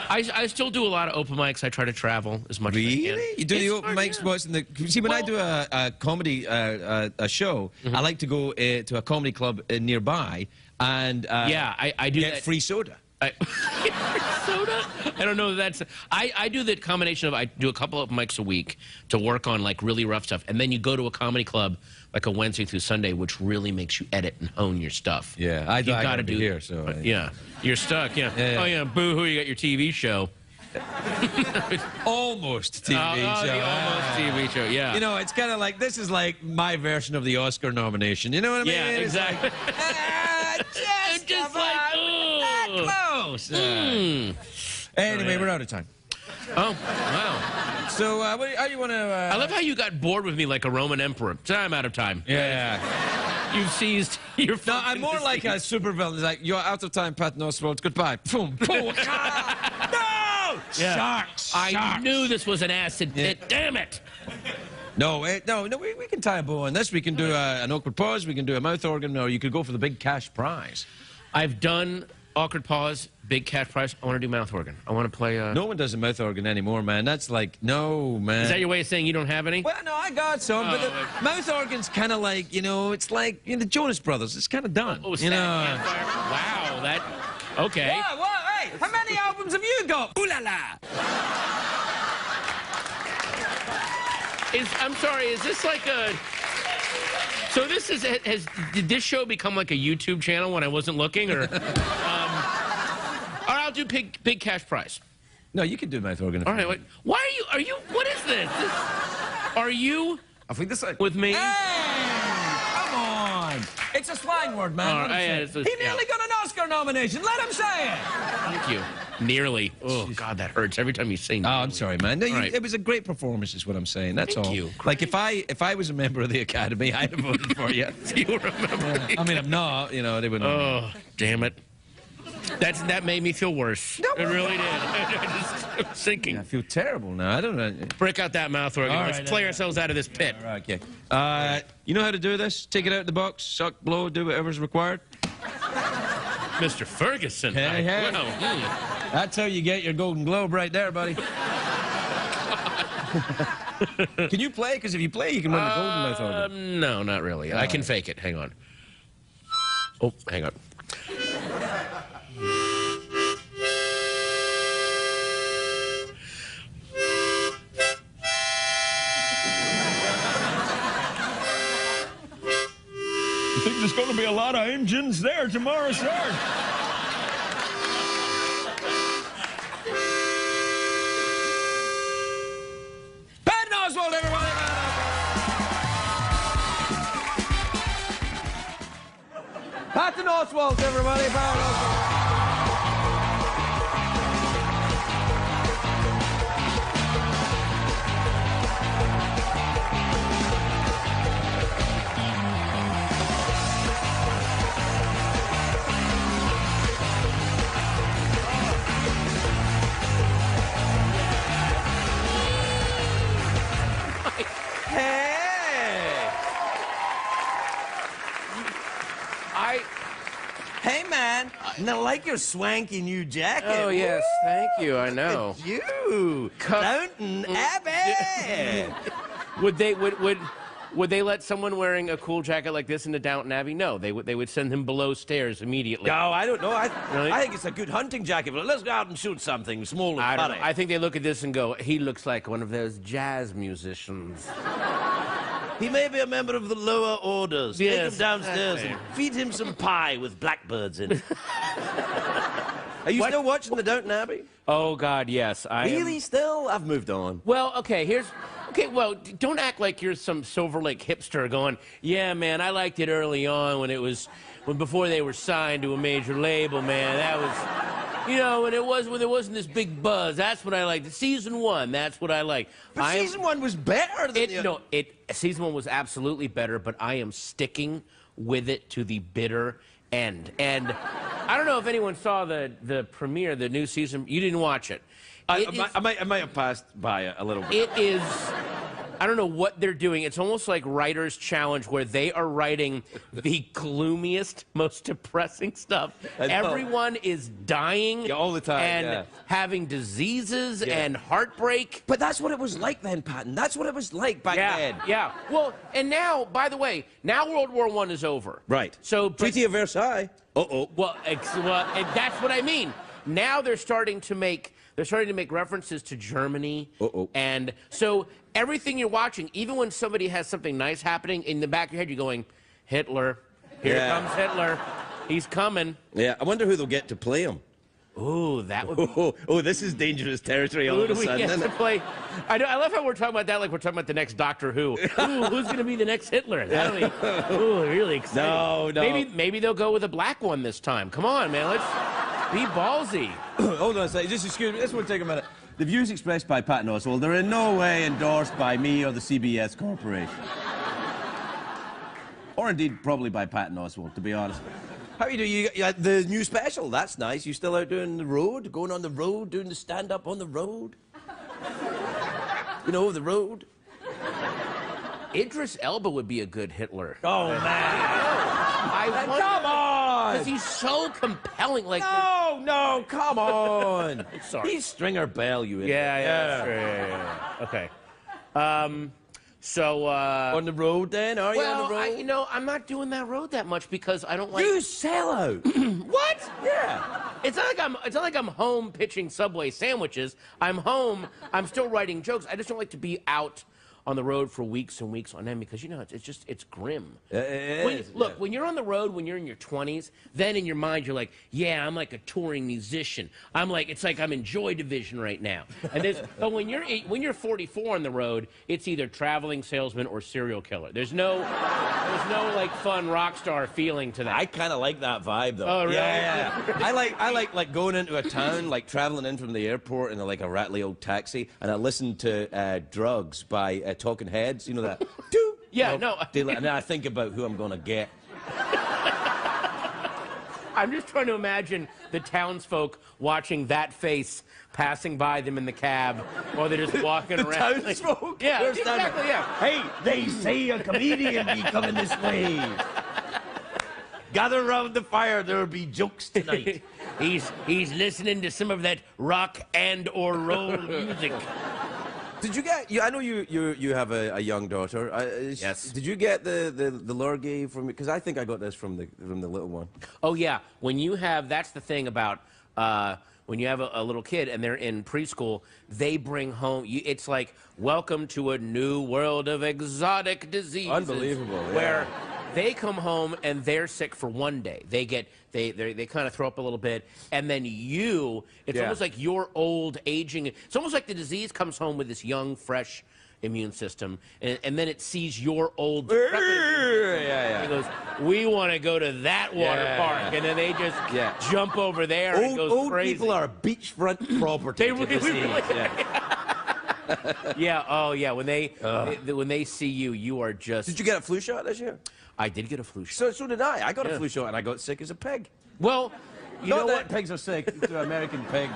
I still do a lot of open mics. I try to travel as much as I can. Really? You do the open mics? What's in the... See, when I do a comedy a show, I like to go to a comedy club nearby and Yeah, I do get that. free soda. Soda? I don't know if that's... I do the combination of... I do a couple of mics a week to work on, like, really rough stuff. And then you go to a comedy club, like a Wednesday through Sunday, which really makes you edit and hone your stuff. Yeah, I You gotta do here, so... Yeah. You're stuck, yeah. Yeah. Oh, yeah, boo-hoo, you got your TV show. Almost TV show. The almost TV show, yeah. You know, it's kind of like, this is like my version of the Oscar nomination. You know what I mean? Yeah, It's exactly. Like, Just like, ooh. close. Anyway, we're out of time. Oh, wow. So, how you want to... I love how you got bored with me like a Roman emperor. So I'm out of time. Yeah. You've seized your... No, I'm more like a supervillain. It's like, you're out of time, Patton Oswalt. Goodbye. Boom. Boom. No! Yeah. Sharks. I knew this was an acid pit. Damn it! No, we can tie a bow on this. We can do an awkward pause. We can do a mouth organ, or you could go for the big cash prize. I've done awkward pause, big cash prize. I want to do mouth organ. I want to play... No one does a mouth organ anymore, man. That's like, no, man. Is that your way of saying you don't have any? Well, no, I got some, but the mouth organ's kind of like, you know, it's like the Jonas Brothers. It's kind of done. Oh, you know. Wow, that... Okay. What? Hey, how many albums have you got? Ooh la la! I'm sorry, is this like a... So this is... Did this show become like a YouTube channel when I wasn't looking, or... Or I'll do big cash prize. No, you can do mouth organ. All right, wait. Why are you... What is this? Are you... I think this is... With me? Hey! Come on! It's a slang word, man. All Let him right, say yeah, it. it's a- He nearly got an Oscar nomination. Let him say it! Thank you. Nearly. Oh, God, that hurts every time you say Oh, nearly. I'm sorry, man. No, All right. it was a great performance, is what I'm saying. That's Thank all. you. Like, if I was a member of the Academy, I'd have voted for you. You remember? I mean, I'm not. You know, they wouldn't. Oh, damn it. That made me feel worse. It really did. I was thinking. I feel terrible now. I don't know. Break out that mouth organ. All Let's right, play ourselves out of this pit. All right, okay. You know how to do this? Take it out of the box, suck, blow, do whatever's required. Mr. Ferguson. Hey, hey. Wow. That's how you get your Golden Globe right there, buddy. Can you play? Because if you play, you can win the Golden Mouth organ. No, not really. I can fake it. Hang on. Oh, hang on. I think there's going to be a lot of engines there tomorrow, sir. Patton Oswalt, everybody! Patton Oswalt, everybody! Patton Oswalt. Hey, man. And I like your swanky new jacket. Oh, yes. Thank you. I know. You. Downton Abbey. Would they let someone wearing a cool jacket like this into Downton Abbey? No, they would send him below stairs immediately. No, I don't know. Really? I think it's a good hunting jacket, but let's go out and shoot something small and I don't know. funny. I think they look at this and go, he looks like one of those jazz musicians. He may be a member of the lower orders. Yes, Take him downstairs exactly. and feed him some pie with blackbirds in it. Are you still watching the Downton Abbey? Oh, God, yes. Really? Still? I've moved on. Well, okay, well, don't act like you're some Silver Lake hipster going, yeah, man, I liked it early on when before they were signed to a major label, man. You know, when there wasn't this big buzz, that's what I liked. Season 1, that's what I liked. But season 1 was better than season 1 was absolutely better, but I am sticking with it to the bitter end. And I don't know if anyone saw the premiere, the new season. You didn't watch it. I might have passed by it a little bit. It is. I don't know what they're doing. It's almost like Writer's Challenge, where they are writing the gloomiest, most depressing stuff. Everyone is dying all the time, and having diseases and heartbreak. But that's what it was like then, Patton. That's what it was like back then. Yeah. Well, and now, by the way, now World War I is over. Right. So Treaty of Versailles. Well, and that's what I mean. Now they're starting to make references to Germany. And so everything you're watching, even when somebody has something nice happening, in the back of your head, you're going, Hitler. Here comes Hitler. He's coming. Yeah, I wonder who they'll get to play him. Ooh, that would be... Oh, this is dangerous territory all of a sudden, isn't it? Play? I love how we're talking about that like we're talking about the next Doctor Who. Ooh, who's going to be the next Hitler? That'll be really exciting. No. Maybe they'll go with a black one this time. Come on, man. Let's be ballsy. Hold on a second. Just excuse me. This will take a minute. The views expressed by Patton Oswalt are in no way endorsed by me or the CBS Corporation. Or indeed, probably by Patton Oswalt, to be honest. How you do? You got the new special. That's nice. You still out doing the road, going on the road, doing the stand-up on the road? You know, the road. Idris Elba would be a good Hitler. Oh, man. Come on! Because he's so compelling. Like No, come on. Sorry. He's Stringer Bell, you idiot. Yeah. Okay. So, on the road then? Are you on the road? I'm not doing that road that much because I don't like... You sell out. What? Yeah. It's not like I'm home pitching Subway sandwiches. I'm home. I'm still writing jokes. I just don't like to be out on the road for weeks and weeks on end because, it's grim. When you're on the road, when you're in your 20s, then in your mind you're like, yeah, I'm like a touring musician. It's like I'm in Joy Division right now. But when you're 44 on the road, it's either traveling salesman or serial killer. There's no like fun rock star feeling to that. I kind of like that vibe though. Oh, really? Yeah. I like going into a town, like traveling in from the airport in a rattly old taxi, and I listen to Drugs by Talking Heads, you know that? Yeah, no. And then I think about who I'm gonna get. I'm just trying to imagine the townsfolk watching that face passing by them in the cab while they're just walking around. Townsfolk? Yeah, exactly, yeah. Hey, they say a comedian be coming this way. Gather around the fire, there'll be jokes tonight. He's listening to some of that rock and or roll music. Did you get? I know you have a young daughter. Yes. Did you get the lurgy from? Because I think I got this from the little one. Oh yeah. That's the thing about when you have a little kid and they're in preschool, they bring home. It's like welcome to a new world of exotic diseases. Unbelievable. Yeah. Where they come home and they're sick for one day. They kind of throw up a little bit, and then it's almost like your old aging. It's almost like the disease comes home with this young, fresh immune system, and then it sees your old. It goes, we want to go to that water park, and then they just jump over there and goes old crazy. People are beachfront property. They really yeah. Oh yeah. When they see you, you are just. Did you get a flu shot this year? I did get a flu shot. So did I. I got a flu shot and I got sick as a pig. Well, you know what? Pigs are sick. To American pig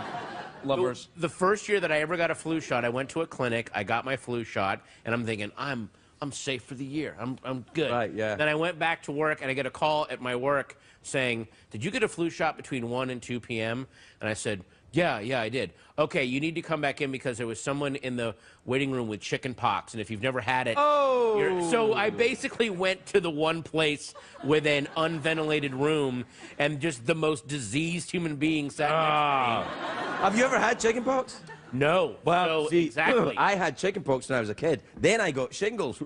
lovers. The first year that I ever got a flu shot, I went to a clinic. I got my flu shot, and I'm thinking I'm safe for the year. I'm good. Right. Yeah. Then I went back to work, and I get a call at my work saying, "Did you get a flu shot between 1 and 2 p.m.?" And I said, Yeah, I did. Okay, you need to come back in because there was someone in the waiting room with chicken pox, and if you've never had it... So I basically went to the one place with an unventilated room, and just the most diseased human being sat next to me. Have you ever had chicken pox? No. Well, so, see, exactly. I had chicken pox when I was a kid. Then I got shingles.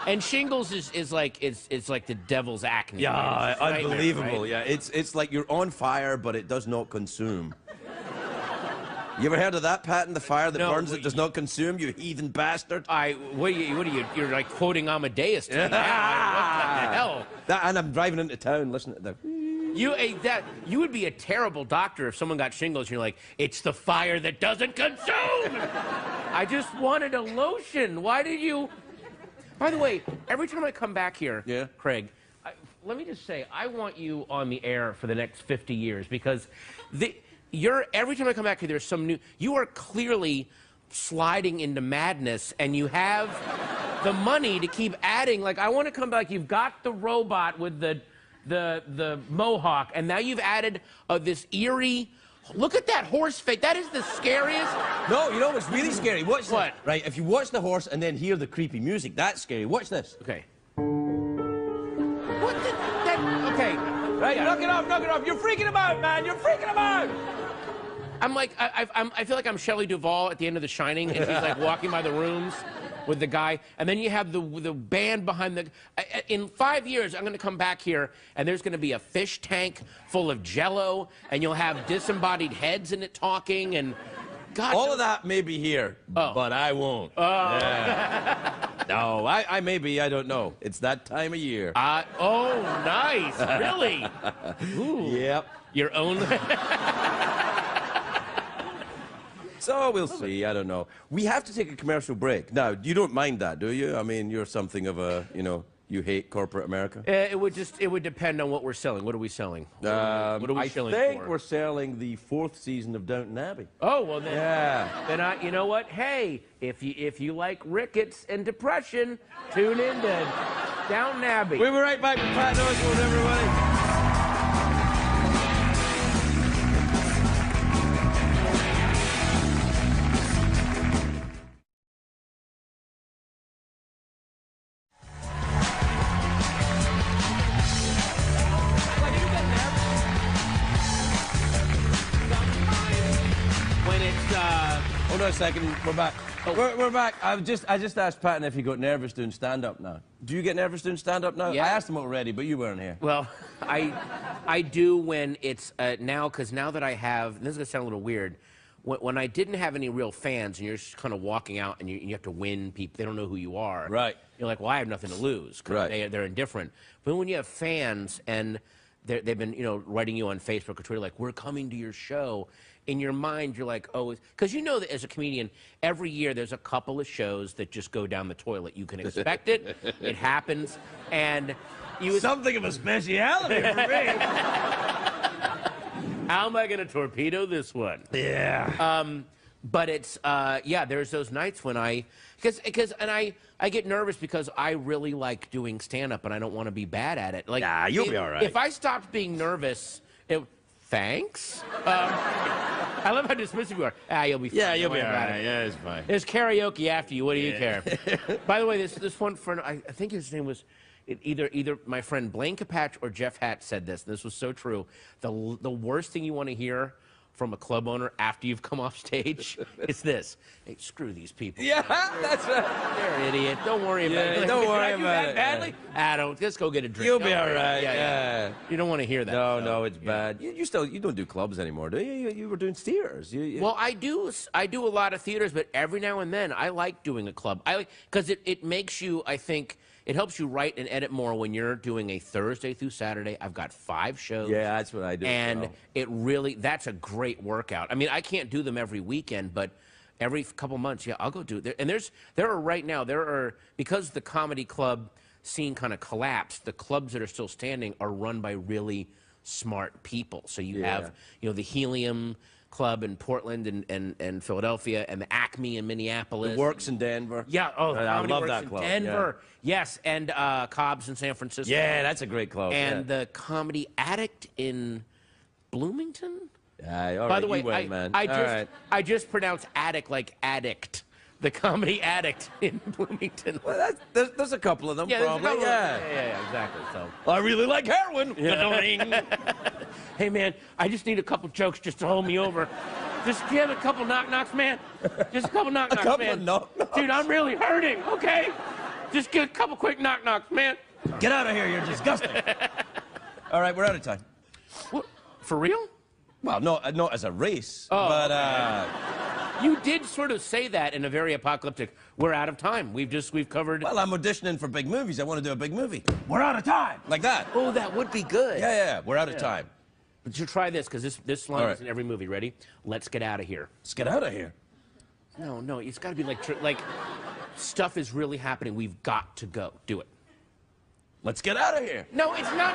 And shingles is like it's like the devil's acne. Yeah, unbelievable. Right? Yeah, it's like you're on fire, but it does not consume. You ever heard of that, Patton? The fire that burns that does not consume, you heathen bastard. What are you? You're like quoting Amadeus to me now. What the hell? And I'm driving into town listening to the... You would be a terrible doctor if someone got shingles and you're like, it's the fire that doesn't consume. I just wanted a lotion. Why did you? By the way, every time I come back here, Yeah. Craig, let me just say, I want you on the air for the next 50 years because every time I come back here, there's some new. You are clearly sliding into madness, and you have the money to keep adding. Like, I want to come back. You've got the robot with the mohawk, and now you've added this eerie. Look at that horse face. That is the scariest. No, you know what's really scary? Watch this. What? Right, if you watch the horse and then hear the creepy music, that's scary. Watch this. Okay. What the? Okay. Right, knock it off. You're freaking him out, man. You're freaking him out. I'm like, I feel like I'm Shelley Duvall at the end of The Shining, and she's like walking by the rooms with the guy, and then you have the band behind the. In 5 years, I'm going to come back here, and there's going to be a fish tank full of Jello, and you'll have disembodied heads in it talking, and God. All of that may be here, but I won't. Yeah. No, I may be. I don't know. It's that time of year. Oh, nice. Really? Ooh. Yep. Your own. So we'll see. I don't know. We have to take a commercial break. Now, you don't mind that, do you? I mean, you're something of a, you hate corporate America. It would depend on what we're selling. What are we selling? What are we selling I think for? we're selling the 4th season of Downton Abbey. Oh, well then. Yeah. Then you know what? Hey, if you like rickets and depression, tune in to Downton Abbey. We'll be right back with Patton Oswalt, everybody. Hold on a second, we're back. Oh. We're back. I just asked Patton if he got nervous doing stand-up now. Do you get nervous doing stand-up now? Yeah. I asked him already, but you weren't here. Well, I do when it's now, because now that I have, and this is going to sound a little weird, when I didn't have any real fans and you're just kind of walking out and you have to win people, they don't know who you are. Right. You're like, well, I have nothing to lose. 'Cause right. They're indifferent. But when you have fans and they've been, writing you on Facebook or Twitter like, we're coming to your show. In your mind, you're like, oh, because you know that as a comedian, every year there's a couple of shows that just go down the toilet. You can expect it. It happens. And you... Something of a speciality for me. How am I going to torpedo this one? Yeah. But it's, there's those nights when I get nervous because I really like doing stand-up and I don't want to be bad at it. Like, nah, you'll be all right. If I stopped being nervous, thanks. I love how dismissive you are. You'll be fine. Yeah, you'll be all right. Yeah, it's fine. There's karaoke after you. What do you care? By the way, this one friend, I think his name was either my friend Blaine Capatch or Jeff Hatt said this. And this was so true. The worst thing you want to hear from a club owner after you've come off stage is this. Hey, screw these people. Yeah, that's right. They're an idiot. Don't worry about it. Don't worry Did I do about that it. badly? Don't. Just go get a drink. You'll Don't be all worry. right. Yeah. You don't want to hear that. No, it's bad. You don't do clubs anymore, do you? You were doing theaters. Well, I do a lot of theaters, but every now and then I like doing a club. Because it makes you, I think, it helps you write and edit more when you're doing a Thursday through Saturday. I've got 5 shows. Yeah, that's what I do. And that's a great workout. I mean, I can't do them every weekend, but every couple months, I'll go do it. And because the comedy club scene kind of collapsed, the clubs that are still standing are run by really smart people. So you have, the Helium Club in Portland and Philadelphia, and the Acme in Minneapolis. It works in Denver. Yeah, I love that in club. Denver, yes, and Cobb's in San Francisco. Yeah, that's a great club. And the Comedy Addict in Bloomington. By the way, you win, man. I just pronounced addict like addict. The Comedy Addict in Bloomington. Well, there's a couple of them, probably. Yeah, exactly. So I really like heroin. Hey, man, I just need a couple jokes just to hold me over. Just give a couple knock-knocks, man. Just a couple knock-knocks, man. A couple of knock-knocks? Dude, I'm really hurting, okay? Just get a couple quick knock-knocks, man. Get out of here, you're disgusting. All right, we're out of time. What? For real? Well, not as a race, but You did sort of say that in a very apocalyptic. We're out of time. We've covered. Well, I'm auditioning for big movies. I want to do a big movie. We're out of time. Like that. Oh, that would be good. Yeah. We're out of time. But you try this because this line All right. is in every movie. Ready? Let's get out of here. Let's get out of here. No, it's got to be like stuff is really happening. We've got to go. Do it. Let's get out of here. No, it's not.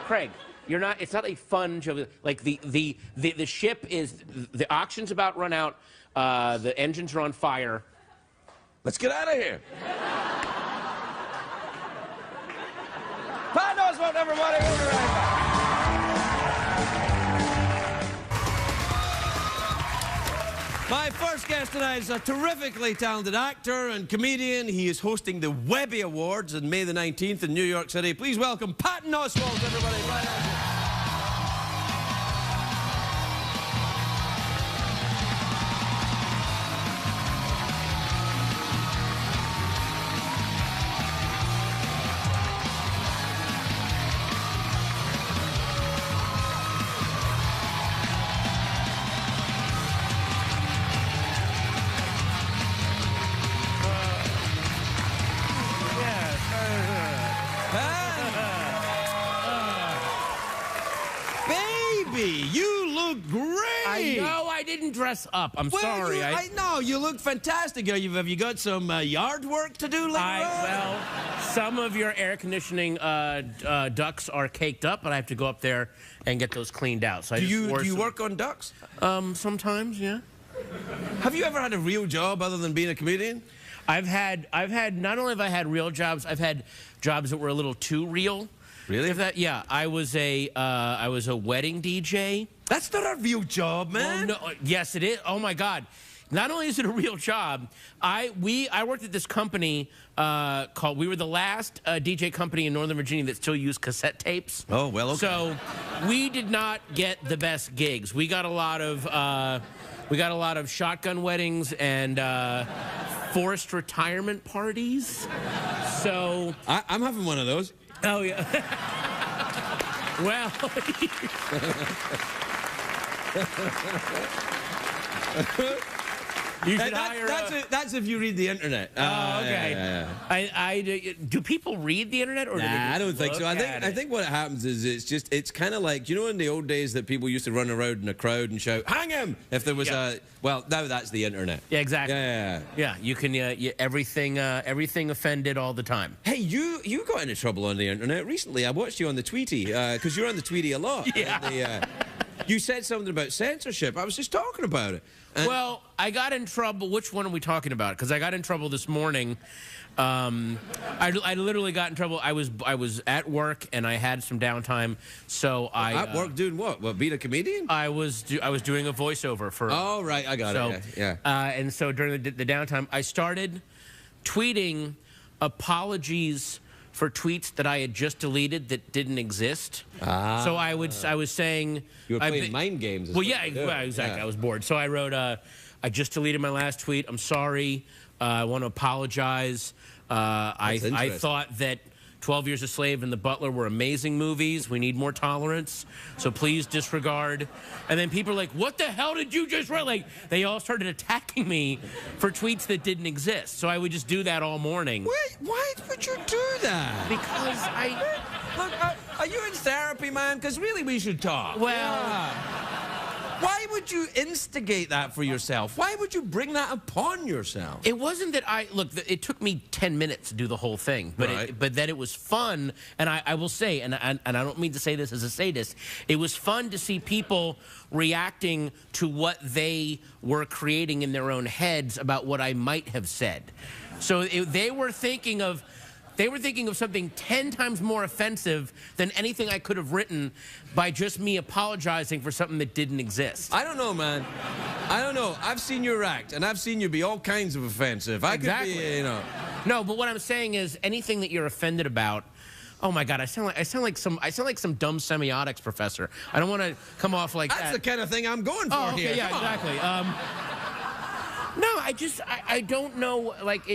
Craig, you're not. It's not a fun joke. Like the ship is the auction's about run out. The engines are on fire. Let's get out of here. Patton Oswalt, everybody. We'll be right back. My first guest tonight is a terrifically talented actor and comedian. He is hosting the Webby Awards on May the 19th in New York City. Please welcome Patton Oswalt, everybody. Right on. Baby, you look great. I know I didn't dress up. I'm sorry. I know you look fantastic. Have you got some yard work to do later on? Well, some of your air conditioning ducts are caked up, but I have to go up there and get those cleaned out. So do you work on ducks? Sometimes, yeah. Have you ever had a real job other than being a comedian? I've had not only have I had real jobs, I've had jobs that were a little too real. Really? Yeah, I was a wedding DJ. That's not a real job, man. Well, no, yes, it is. Oh my God! Not only is it a real job, I worked at this company called. We were the last DJ company in Northern Virginia that still used cassette tapes. Oh well, okay. So we did not get the best gigs. We got a lot of shotgun weddings and forced retirement parties. So I'm having one of those. Oh yeah. Well. You should hire that's if you read the internet. Oh, okay. Yeah. Do people read the internet or? Nah, do they just I don't think so. I think what happens is it's kind of like, you know, in the old days that people used to run around in a crowd and shout "hang him" if there was a. Well, now that's the internet. Yeah, exactly. Yeah. You can everything offended all the time. Hey, you got into trouble on the internet recently. I watched you on the Tweety because you're on the Tweety a lot. Yeah. You said something about censorship. I was just talking about it. Well, I got in trouble. Which one are we talking about? Because I got in trouble this morning. I literally got in trouble. I was at work and I had some downtime, so I at work doing what? What, being a comedian? I was doing a voiceover for. Oh right, I got it. Yeah. And so during the downtime, I started tweeting apologies for tweets that I had just deleted that didn't exist. So I was saying you were playing mind games. Well, yeah, exactly. I was bored, so I wrote, I just deleted my last tweet. I'm sorry. I want to apologize. I thought that 12 Years a Slave and The Butler were amazing movies. We need more tolerance, so please disregard. And then people are like, what the hell did you just write? Like, they all started attacking me for tweets that didn't exist. So I would just do that all morning. Wait, why would you do that? Because Look, are you in therapy, man? Because really we should talk. Well... Yeah. Why would you instigate that for yourself? Why would you bring that upon yourself? It wasn't that look, it took me 10 minutes to do the whole thing, but right. but then it was fun, and I will say, and I don't mean to say this as a sadist, it was fun to see people reacting to what they were creating in their own heads about what I might have said. So they were thinking of something 10 times more offensive than anything I could have written by just me apologizing for something that didn't exist. I don't know, man. I don't know. I've seen you act, and I've seen you be all kinds of offensive. Exactly. Could be, you know. No, but what I'm saying is anything that you're offended about. Oh my God, I sound like some dumb semiotics professor. I don't want to come off like that. That's the kind of thing I'm going for okay, here. Yeah, Come on. exactly. No, I don't know. Like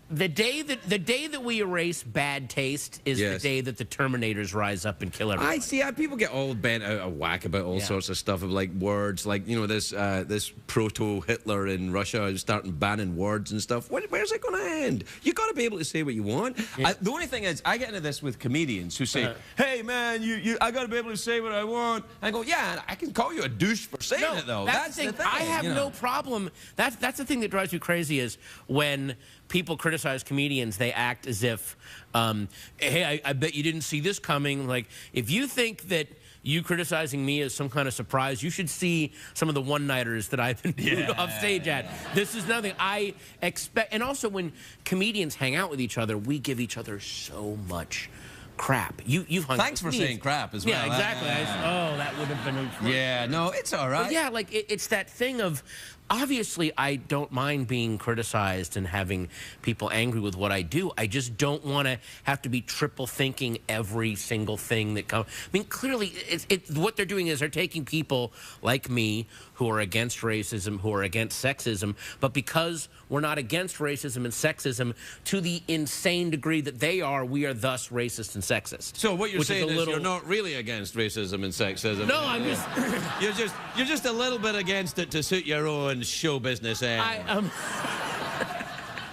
The day that we erase bad taste is the day that the Terminators rise up and kill everyone. I see. People get all bent out of whack about all sorts of stuff, of like words, like, you know, this proto-Hitler in Russia is starting banning words and stuff. Where's it going to end? You got to be able to say what you want. Yeah. The only thing is, I get into this with comedians who say, "Hey man, I got to be able to say what I want." I go, "Yeah, I can call you a douche for saying it though." That's the thing. I have no problem. That's the thing that drives me crazy is when people criticize comedians, they act as if, hey, I bet you didn't see this coming. Like, if you think that you criticizing me is some kind of surprise, you should see some of the one-nighters that I've been booed off stage at. This is nothing I expect. And also, when comedians hang out with each other, we give each other so much crap. You've hung Thanks for saying crap as well. Yeah, exactly. That would have been... Yeah, no, it's all right. But yeah, like, it's that thing of... Obviously, I don't mind being criticized and having people angry with what I do. I just don't want to have to be triple thinking every single thing that comes. I mean, clearly, what they're doing is they're taking people like me who are against racism, who are against sexism, but because we're not against racism and sexism to the insane degree that they are, we are thus racist and sexist. So what you're saying is you're not really against racism and sexism. No, I'm just... you're just a little bit against it to suit your own show business end.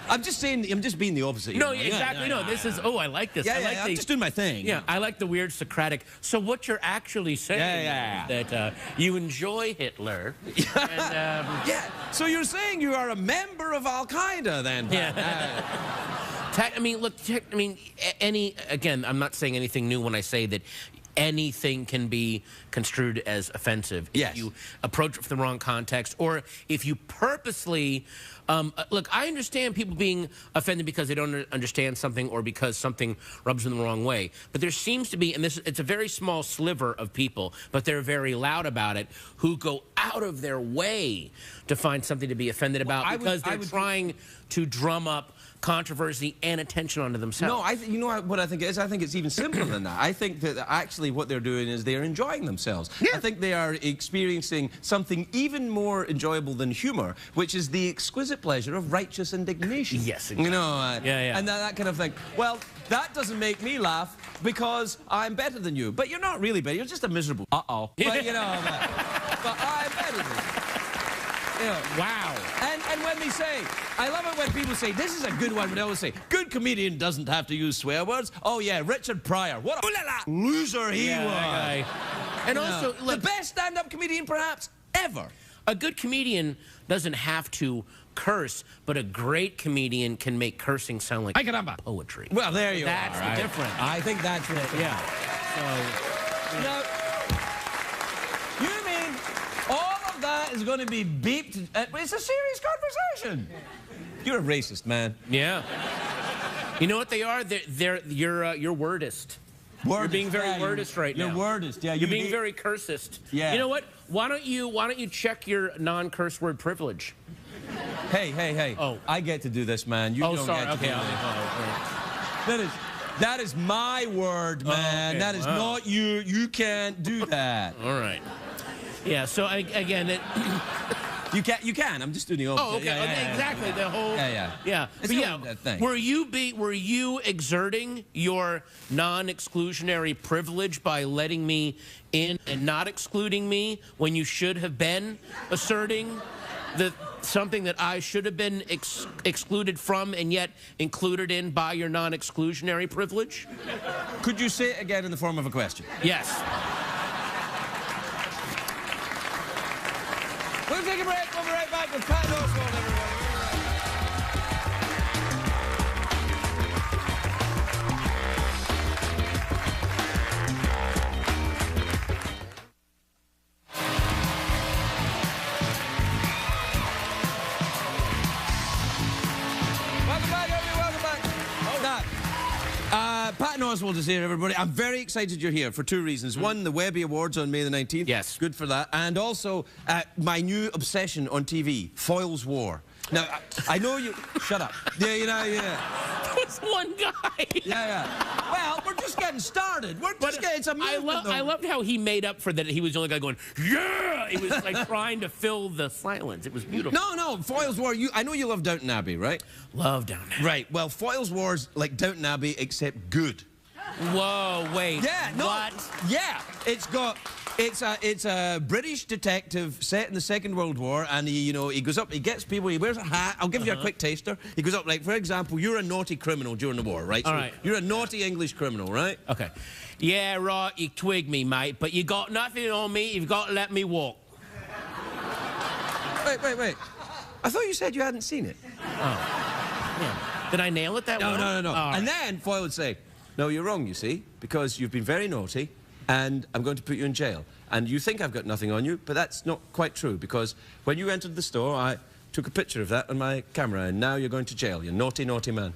I'm just saying, I'm just being the opposite. No, exactly. No, this is, I like this. I'm just doing my thing. Yeah, I like the weird Socratic. So what you're actually saying is that you enjoy Hitler. And, so you're saying you are a member of Al-Qaeda then? I mean, look, again, I'm not saying anything new when I say that anything can be construed as offensive if you approach it from the wrong context, or if you purposely... look, I understand people being offended because they don't understand something or because something rubs them the wrong way. But there seems to be, and it's a very small sliver of people, but they're very loud about it, who go out of their way to find something to be offended about because they're trying to drum up controversy and attention onto themselves. No, you know what I think it is? I think it's even simpler than that. I think that actually what they're doing is they're enjoying themselves. I think they are experiencing something even more enjoyable than humor, which is the exquisite pleasure of righteous indignation. Yes, exactly. You know, and that kind of thing. Well, that doesn't make me laugh because I'm better than you. But you're not really better. You're just a miserable But, you know, but I'm better than you. You know, wow. And when they say, I love it when people say, this is a good one, but they always say, good comedian doesn't have to use swear words. Oh yeah, Richard Pryor, what a loser he was. And also, look, the best stand-up comedian perhaps ever. A good comedian doesn't have to curse, but a great comedian can make cursing sound like poetry. Well, there you That's are. the difference. I think that's it. Yeah. So, now, you mean all of that is going to be beeped? It's a serious conversation. You're a racist, man. yeah. You know what they are? You're wordist. You're being very wordist right now. You're wordist, yeah. You're being very cursist. Yeah. You know what? Why don't you check your non-curse word privilege? Hey. Oh. I get to do this, man. You don't sorry. get to do this. That is my word, man. Okay. That is not you. You can't do that. All right. Yeah, so again, You can. I'm just doing the opposite. oh, okay, exactly. The whole. Yeah. It's But a thing. were you exerting your non-exclusionary privilege by letting me in and not excluding me when you should have been asserting something that I should have been excluded from and yet included in by your non-exclusionary privilege? Could you say it again in the form of a question? Yes. We'll take a break. We'll be right back with Patton Oswalt, everybody. Welcome back, everybody. Welcome back. Patton Oswalt is here, everybody. I'm very excited you're here for two reasons. One, the Webby Awards on May the 19th. Yes. Good for that. And also, my new obsession on TV, Foyle's War. Now, I know you... Shut up. Yeah, you know, yeah. It's one guy. Yeah. Well, we're just getting started. We're just getting... It's a movement, I loved how he made up for that. He was the only guy going, yeah! He was like trying to fill the silence. It was beautiful. No, Foyle's War, I know you love Downton Abbey, right? Love Downton Abbey. Right, well, Foyle's War's like Downton Abbey, except good. Whoa, wait. Yeah, no. What? Yeah, it's a British detective set in the Second World War, and he goes up, he gets people, he wears a hat. I'll give you a quick taster. He goes up, like, for example, you're a naughty criminal during the war, right? All right. You're a naughty English criminal, right? Okay. Yeah, right, you twig me, mate, but you got nothing on me, you've got to let me walk. Wait. I thought you said you hadn't seen it. Oh. Yeah. Did I nail it that way? No. Right. And then Foyle would say, no, you're wrong, you see, because you've been very naughty, and I'm going to put you in jail. And you think I've got nothing on you, but that's not quite true, because when you entered the store, I took a picture of that on my camera, and now you're going to jail, you naughty, naughty man.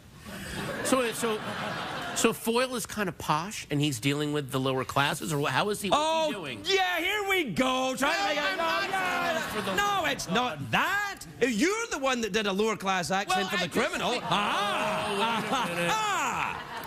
So Foyle is kind of posh, and he's dealing with the lower classes, or how is he? What's he doing? Yeah, here we go. No, it's not that. You're the one that did a lower class accent for the criminal.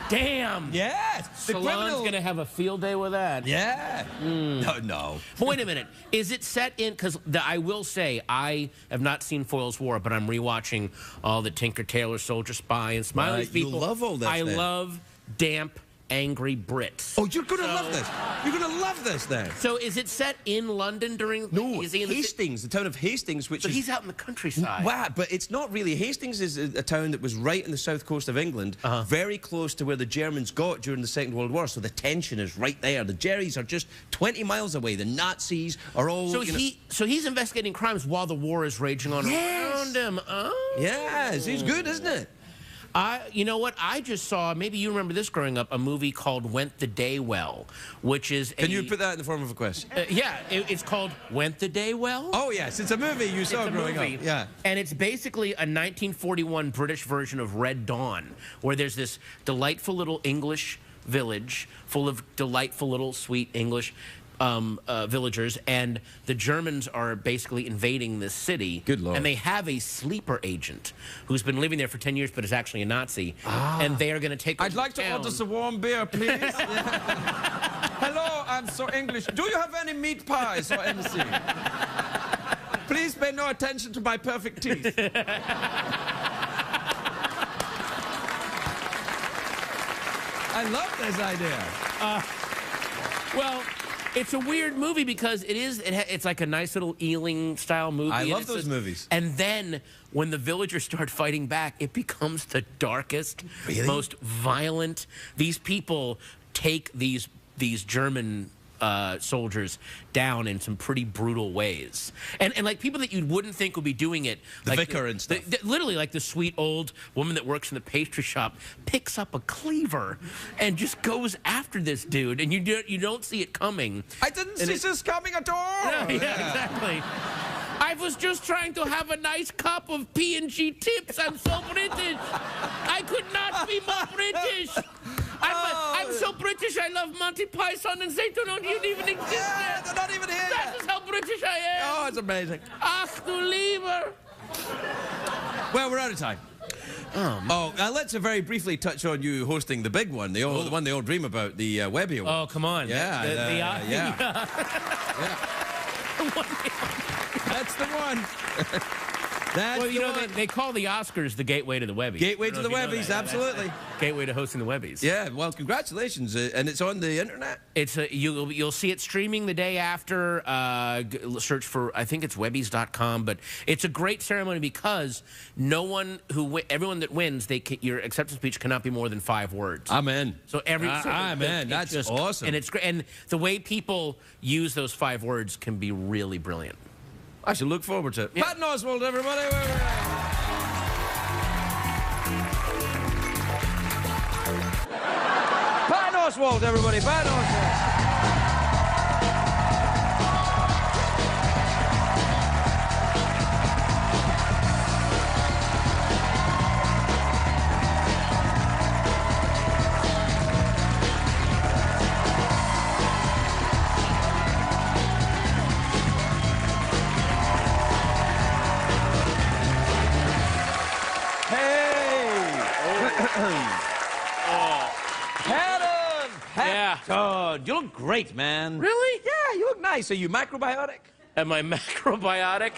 Damn. Yes. The Salon's criminal. gonna have a field day with that. Yeah. No. But wait a minute. Is it set in? Because I will say I have not seen Foyle's War, but I'm rewatching all the Tinker Tailor Soldier Spy and Smiley's you people. love all this, I then. love damp, angry Brits. Oh, you're going to love this. You're going to love this, then. So is it set in London during? No, is he in Hastings, the town of Hastings, which So is... he's out in the countryside. Wow, but it's not really. Hastings is a town that was right in the south coast of England, very close to where the Germans got during the Second World War, so the tension is right there. The Jerrys are just 20 miles away. The Nazis are all... So he's investigating crimes while the war is raging on around him. Oh. Yes, he's good, isn't it? You know what? I just saw, maybe you remember this growing up, a movie called Went the Day Well, which is Can you put that in the form of a question? Yeah, it's called Went the Day Well? Oh, yes, it's a movie you saw growing up. Yeah. And it's basically a 1941 British version of Red Dawn, where there's this delightful little English village full of delightful little sweet English villagers, and the Germans are basically invading this city. Good Lord. And they have a sleeper agent who's been living there for 10 years but is actually a Nazi. And they are going to take over I'd like to order some warm beer, please. Hello, I'm so English. Do you have any meat pies or anything? Please pay no attention to my perfect teeth. I love this idea. Well, it's a weird movie because it's like a nice little Ealing-style movie. I love those movies. And then when the villagers start fighting back, it becomes the darkest, most violent. These people take these German soldiers down in some pretty brutal ways. And like people that you wouldn't think would be doing it. The like vicar and stuff. Literally like the sweet old woman that works in the pastry shop picks up a cleaver and just goes after this dude, and you don't see it coming. I didn't see this coming at all. Yeah, exactly. I was just trying to have a nice cup of P&G tips. I'm so British. I could not be more British. I'm so British, I love Monty Python, and they don't even exist Yeah, they're not even here. That is how British I am. Oh, it's amazing. Ach du lieber. Well, we're out of time. Let's very briefly touch on you hosting the big one, the one they all dream about, the Webby Award. Oh, come on. Yeah, Yeah. That's the one. That's Well, you the know, one. they call the Oscars the gateway to the Webbies. Gateway to the Webbies, absolutely. Gateway to hosting the Webbies. Yeah, well, congratulations. And it's on the internet? It's you'll see it streaming the day after. Search for, I think it's Webbies.com, but it's a great ceremony because everyone that wins, your acceptance speech cannot be more than 5 words. Amen. So Amen. That's awesome. And it's great. And the way people use those 5 words can be really brilliant. I should look forward to it. Yeah. Patton Oswalt, everybody. Patton Oswalt, everybody. Patton Oswalt. Patton! Yeah. Patton! You look great, man. Really? Yeah, you look nice. Are you macrobiotic? Am I macrobiotic?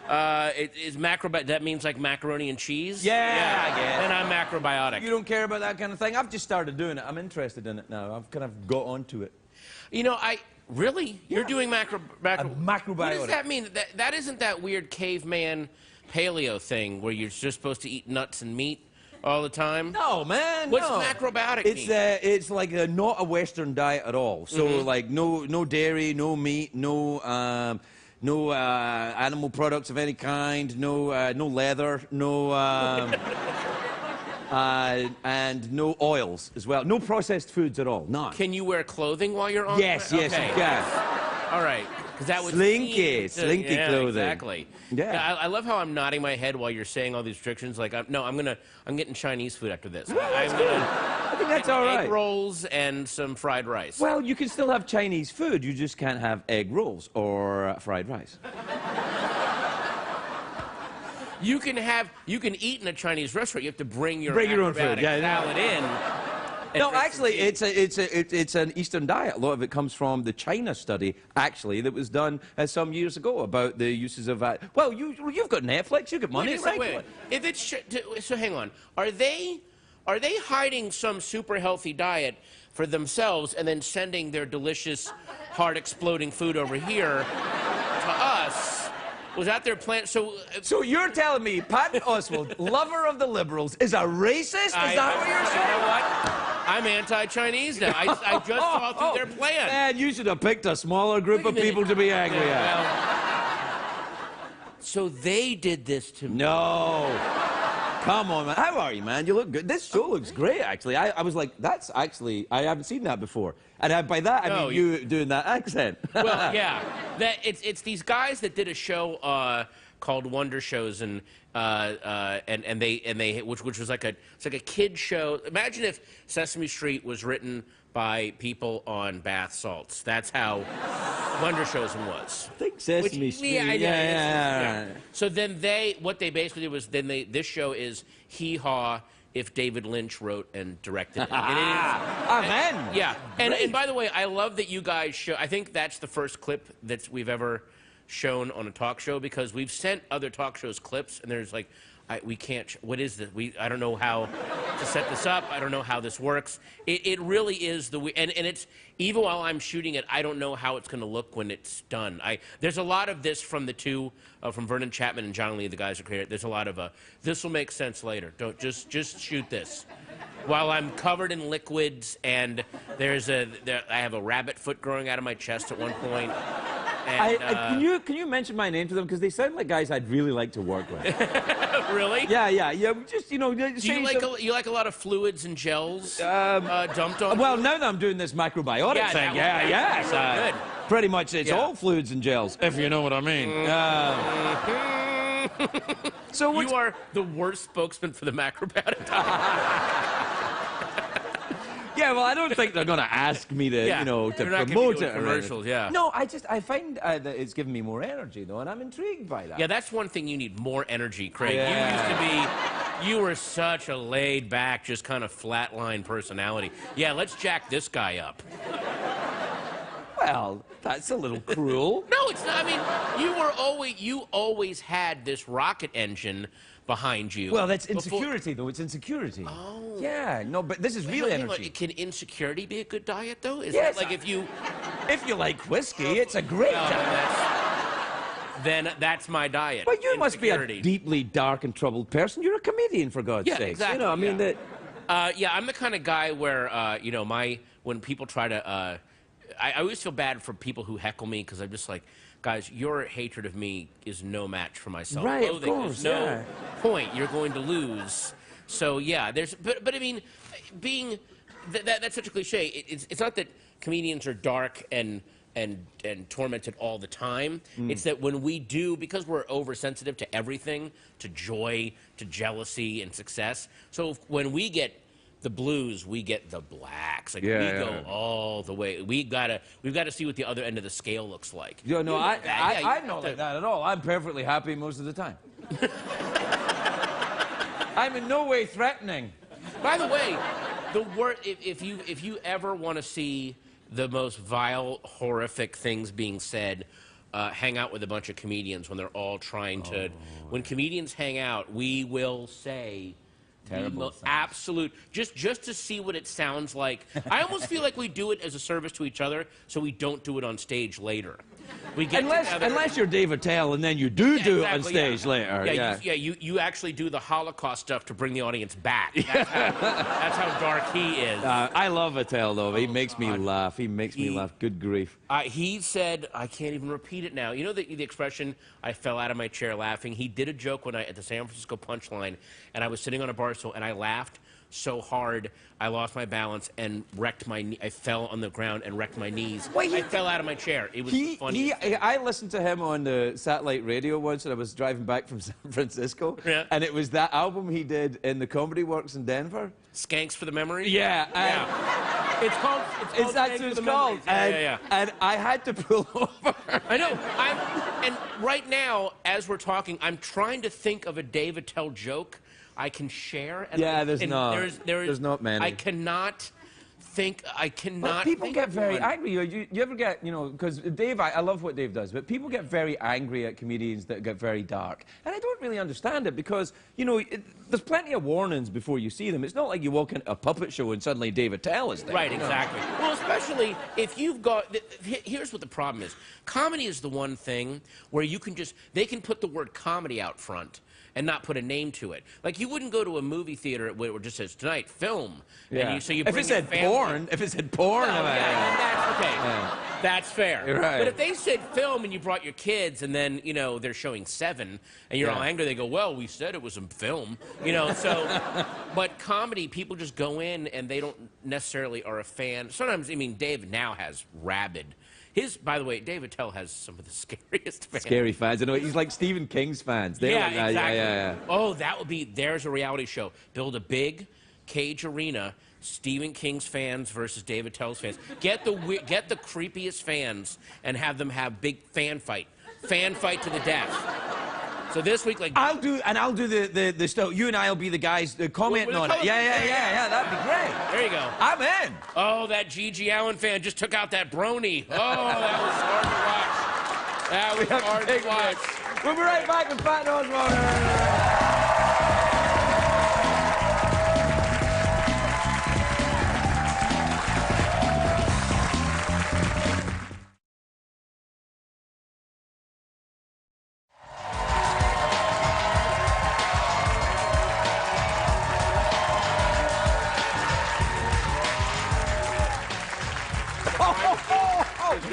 That means like macaroni and cheese? Yeah, I guess. Then I'm macrobiotic. You don't care about that kind of thing? I've just started doing it. I'm interested in it now. I've kind of got onto it. You know, really? You're doing macrobiotic. What does that mean? That isn't that weird caveman paleo thing where you're just supposed to eat nuts and meat all the time? No, man. What's no. macrobiotic It's mean? it's like not a Western diet at all. So like no dairy, no meat, no animal products of any kind, no leather, no and no oils as well. No processed foods at all. None. Can you wear clothing while you're on? Yes, yes, Okay. you can. All right, because that would Slinky yeah, clothing. Exactly. Yeah. I love how I'm nodding my head while you're saying all these restrictions. Like, I'm getting Chinese food after this. I think that's all right. Egg rolls and some fried rice. Well, you can still have Chinese food. You just can't have egg rolls or fried rice. You can eat in a Chinese restaurant. You have to bring your own food. acrobatic salad in. No, actually, it's an Eastern diet. A lot of it comes from the China study, actually, that was done some years ago about the uses of that. Well, you've got Netflix, you've got money, right? Wait. If it's so, hang on. Are they hiding some super healthy diet for themselves and then sending their delicious, heart-exploding food over here to us? Was that their plan? So you're telling me Patton Oswalt, lover of the liberals, is a racist? Is that what you're saying? You know what? I'm anti-Chinese now. I just saw through their plan. Man, you should have picked a smaller group of people to be angry at. Well, so they did this to me. No. Come on, man. How are you, man? You look good. This show looks great, actually. I was like, that's actually, I haven't seen that before. And by that, I mean you doing that accent. Well, yeah. It's these guys that did a show called Wonder Shows, and they which was like a kid show. Imagine if Sesame Street was written by people on bath salts. That's how Wonder Shows was. I think Sesame Street. Yeah, Yeah. So then what they basically did was this show is Hee Haw if David Lynch wrote and directed it. Amen. Yeah. And by the way, I love that you guys show. I think that's the first clip that we've ever shown on a talk show, because we've sent other talk shows clips and there's like, we can't, what is this? I don't know how to set this up. I don't know how this works. It really is and it's, even while I'm shooting it, I don't know how it's going to look when it's done. There's a lot of this from the two, from Vernon Chapman and John Lee, the guys who created it. There's a lot of, this will make sense later. Don't, just shoot this. While I'm covered in liquids and I have a rabbit foot growing out of my chest at one point. And, can you mention my name to them, because they sound like guys I'd really like to work with. Really? Yeah. Just Do you like a lot of fluids and gels dumped on? Well, now that I'm doing this macrobiotic thing, good. Pretty much it's all fluids and gels, if you know what I mean. So you are the worst spokesman for the macrobiotic diet. Yeah, well, I don't think they're going to ask me to, to promote it. Commercials, yeah. No, I find that it's given me more energy, though, and I'm intrigued by that. Yeah, that's one thing you need, more energy, Craig. Yeah. You were such a laid-back, just kind of flatline personality. Yeah, let's jack this guy up. Well, that's a little cruel. No, it's not. I mean, you always had this rocket engine behind you. Well, that's insecurity, though. It's insecurity. Oh. Yeah, no, but this is real energy. Can insecurity be a good diet, though? Yes. That like if you like whiskey, it's a great diet. Then that's my diet. But you must be a deeply dark and troubled person. You're a comedian, for God's sake. Exactly. You know, I mean that. I'm the kind of guy where when people try to, I always feel bad for people who heckle me, because I'm just like, guys, your hatred of me is no match for my self-loathing. Right, of course, There's no point. You're going to lose. So yeah, but I mean, that's such a cliche. It's not that comedians are dark and tormented all the time. It's that when we do, because we're oversensitive to everything, to joy, to jealousy, and success. So when we get the blues, we get the blacks. Like we go all the way. We've got to see what the other end of the scale looks like. I'm not like that at all. I'm perfectly happy most of the time. I'm in no way threatening. By the way, if you ever want to see the most vile, horrific things being said, hang out with a bunch of comedians when they're all trying to. When comedians hang out, we will say Terrible things. absolute, just to see what it sounds like. I almost feel like we do it as a service to each other, so we don't do it on stage later. We get together. Unless you're Dave Attell, and then you do it on stage later. You actually do the Holocaust stuff to bring the audience back. That's how dark he is. I love Attell, though. He makes me laugh. He makes me laugh. Good grief. He said, I can't even repeat it now. You know the expression, I fell out of my chair laughing? He did a joke one night at the San Francisco Punchline, and I was sitting on a bar stool, and I laughed so hard I lost my balance and wrecked my knee. I fell on the ground and wrecked my knees. I fell out of my chair. It was funny. I listened to him on the satellite radio once, and I was driving back from San Francisco, and it was that album he did in the Comedy Works in Denver. Skanks for the Memory? Yeah. It's called That's what it's called. And I had to pull over. I know. And right now, as we're talking, I'm trying to think of a Dave Attell joke I can share. And there's not many. I cannot think. But people get very angry. You ever get, because Dave, I love what Dave does, but people get very angry at comedians that get very dark. And I don't really understand it because, there's plenty of warnings before you see them. It's not like you walk into a puppet show and suddenly Dave Attell is there. Right, exactly. Well, especially if you've got, here's what the problem is. Comedy is the one thing where they can put the word comedy out front and not put a name to it. Like, you wouldn't go to a movie theater where it just says, tonight, film. Yeah. And you if it said porn, that's okay. Yeah. That's fair. You're right. But if they said film and you brought your kids and then, they're showing Seven and you're all angry, they go, well, we said it was a film. But comedy, people just go in and they don't necessarily are a fan. Sometimes, Dave now has rabid. By the way, Dave Attell has some of the scariest fans. Scary fans. I know. He's like Stephen King's fans. They're like that. Exactly. Yeah. Oh, there's a reality show. Build a big cage arena, Stephen King's fans versus Dave Attell's fans. Get the creepiest fans and have them have big fan fight to the death. So this week, I'll do the stuff. You and I'll be the guys commenting on it. Yeah. That'd be great. There you go. I'm in. Oh, that G.G. Allen fan just took out that brony. Oh, that was hard to watch. We'll be right back with Patton Oswalt.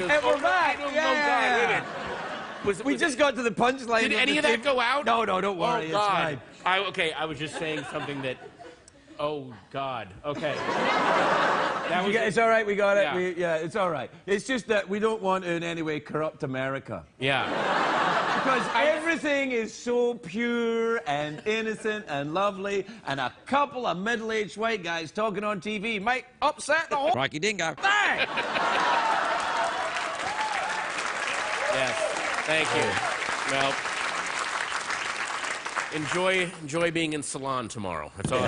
And we're back. We just got to the punchline. Did any of that go out? No, don't worry. Oh, God. It's fine. Okay, I was just saying something that... Oh, God. Okay. It's all right. We got it. Yeah. It's all right. It's just that we don't want to in any way corrupt America. Yeah. Because everything is so pure and innocent and lovely, and a couple of middle-aged white guys talking on TV might upset the whole... Rocky Dingo. Bang! Yes. Thank you. Well, enjoy being in Salon tomorrow. That's all.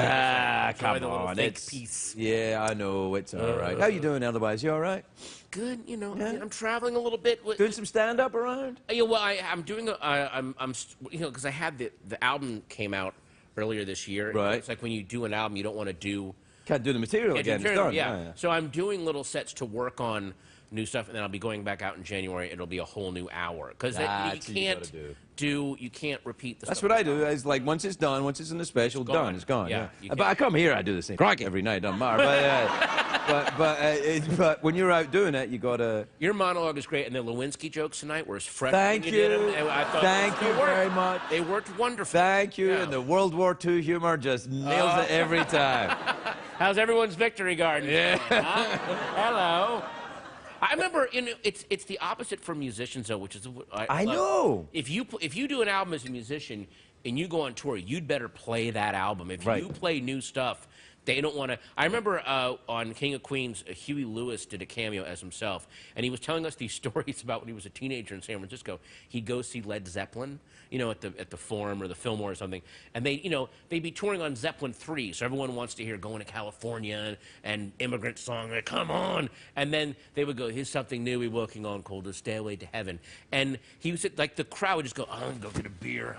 Come the on, fake peace. Yeah, I know. It's all right. How you doing otherwise? You all right? Good. I'm traveling a little bit. Doing some stand-up around? Yeah. Well, I'm doing. Because I had the album came out earlier this year. Right. It's like when you do an album, you don't want to do. Can't do the material again. It's done. Yeah. So I'm doing little sets to work on new stuff, and then I'll be going back out in January. It'll be a whole new hour because you can't repeat the. That's stuff what I do. It's like once it's done, once it's in the special, done. It's gone. Yeah. But I come here, I do the same every night. Doesn't matter. But when you're out doing it, you gotta. Your monologue is great, and the Lewinsky jokes tonight were as fresh. Thank when you. You did them. I thought Thank you very much. They worked wonderful. Thank you. Yeah. And the World War II humor just nails it every time. How's everyone's victory garden? Yeah. Hello. I remember, it's the opposite for musicians, though, which is I know. If you do an album as a musician and you go on tour, you'd better play that album. If you play new stuff, They don't want to. I remember on King of Queens, Huey Lewis did a cameo as himself, and he was telling us these stories about when he was a teenager in San Francisco. He'd go see Led Zeppelin, you know, at the Forum or the Fillmore or something, and they, you know, they'd be touring on Zeppelin 3, so everyone wants to hear "Going to California" and Immigrant Song. Like, come on, and then they would go, "Here's something new we're working on called "The Stairway to Heaven," and he was like the crowd would just go, "I'm gonna go get a beer."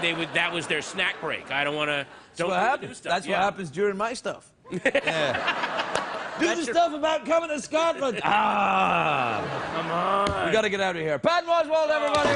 They would. That was their snack break. I don't want to. That's what happens. That's what happens during my stuff. Yeah. Do the stuff about coming to Scotland. Come on. We got to get out of here. Patton Oswalt, everybody.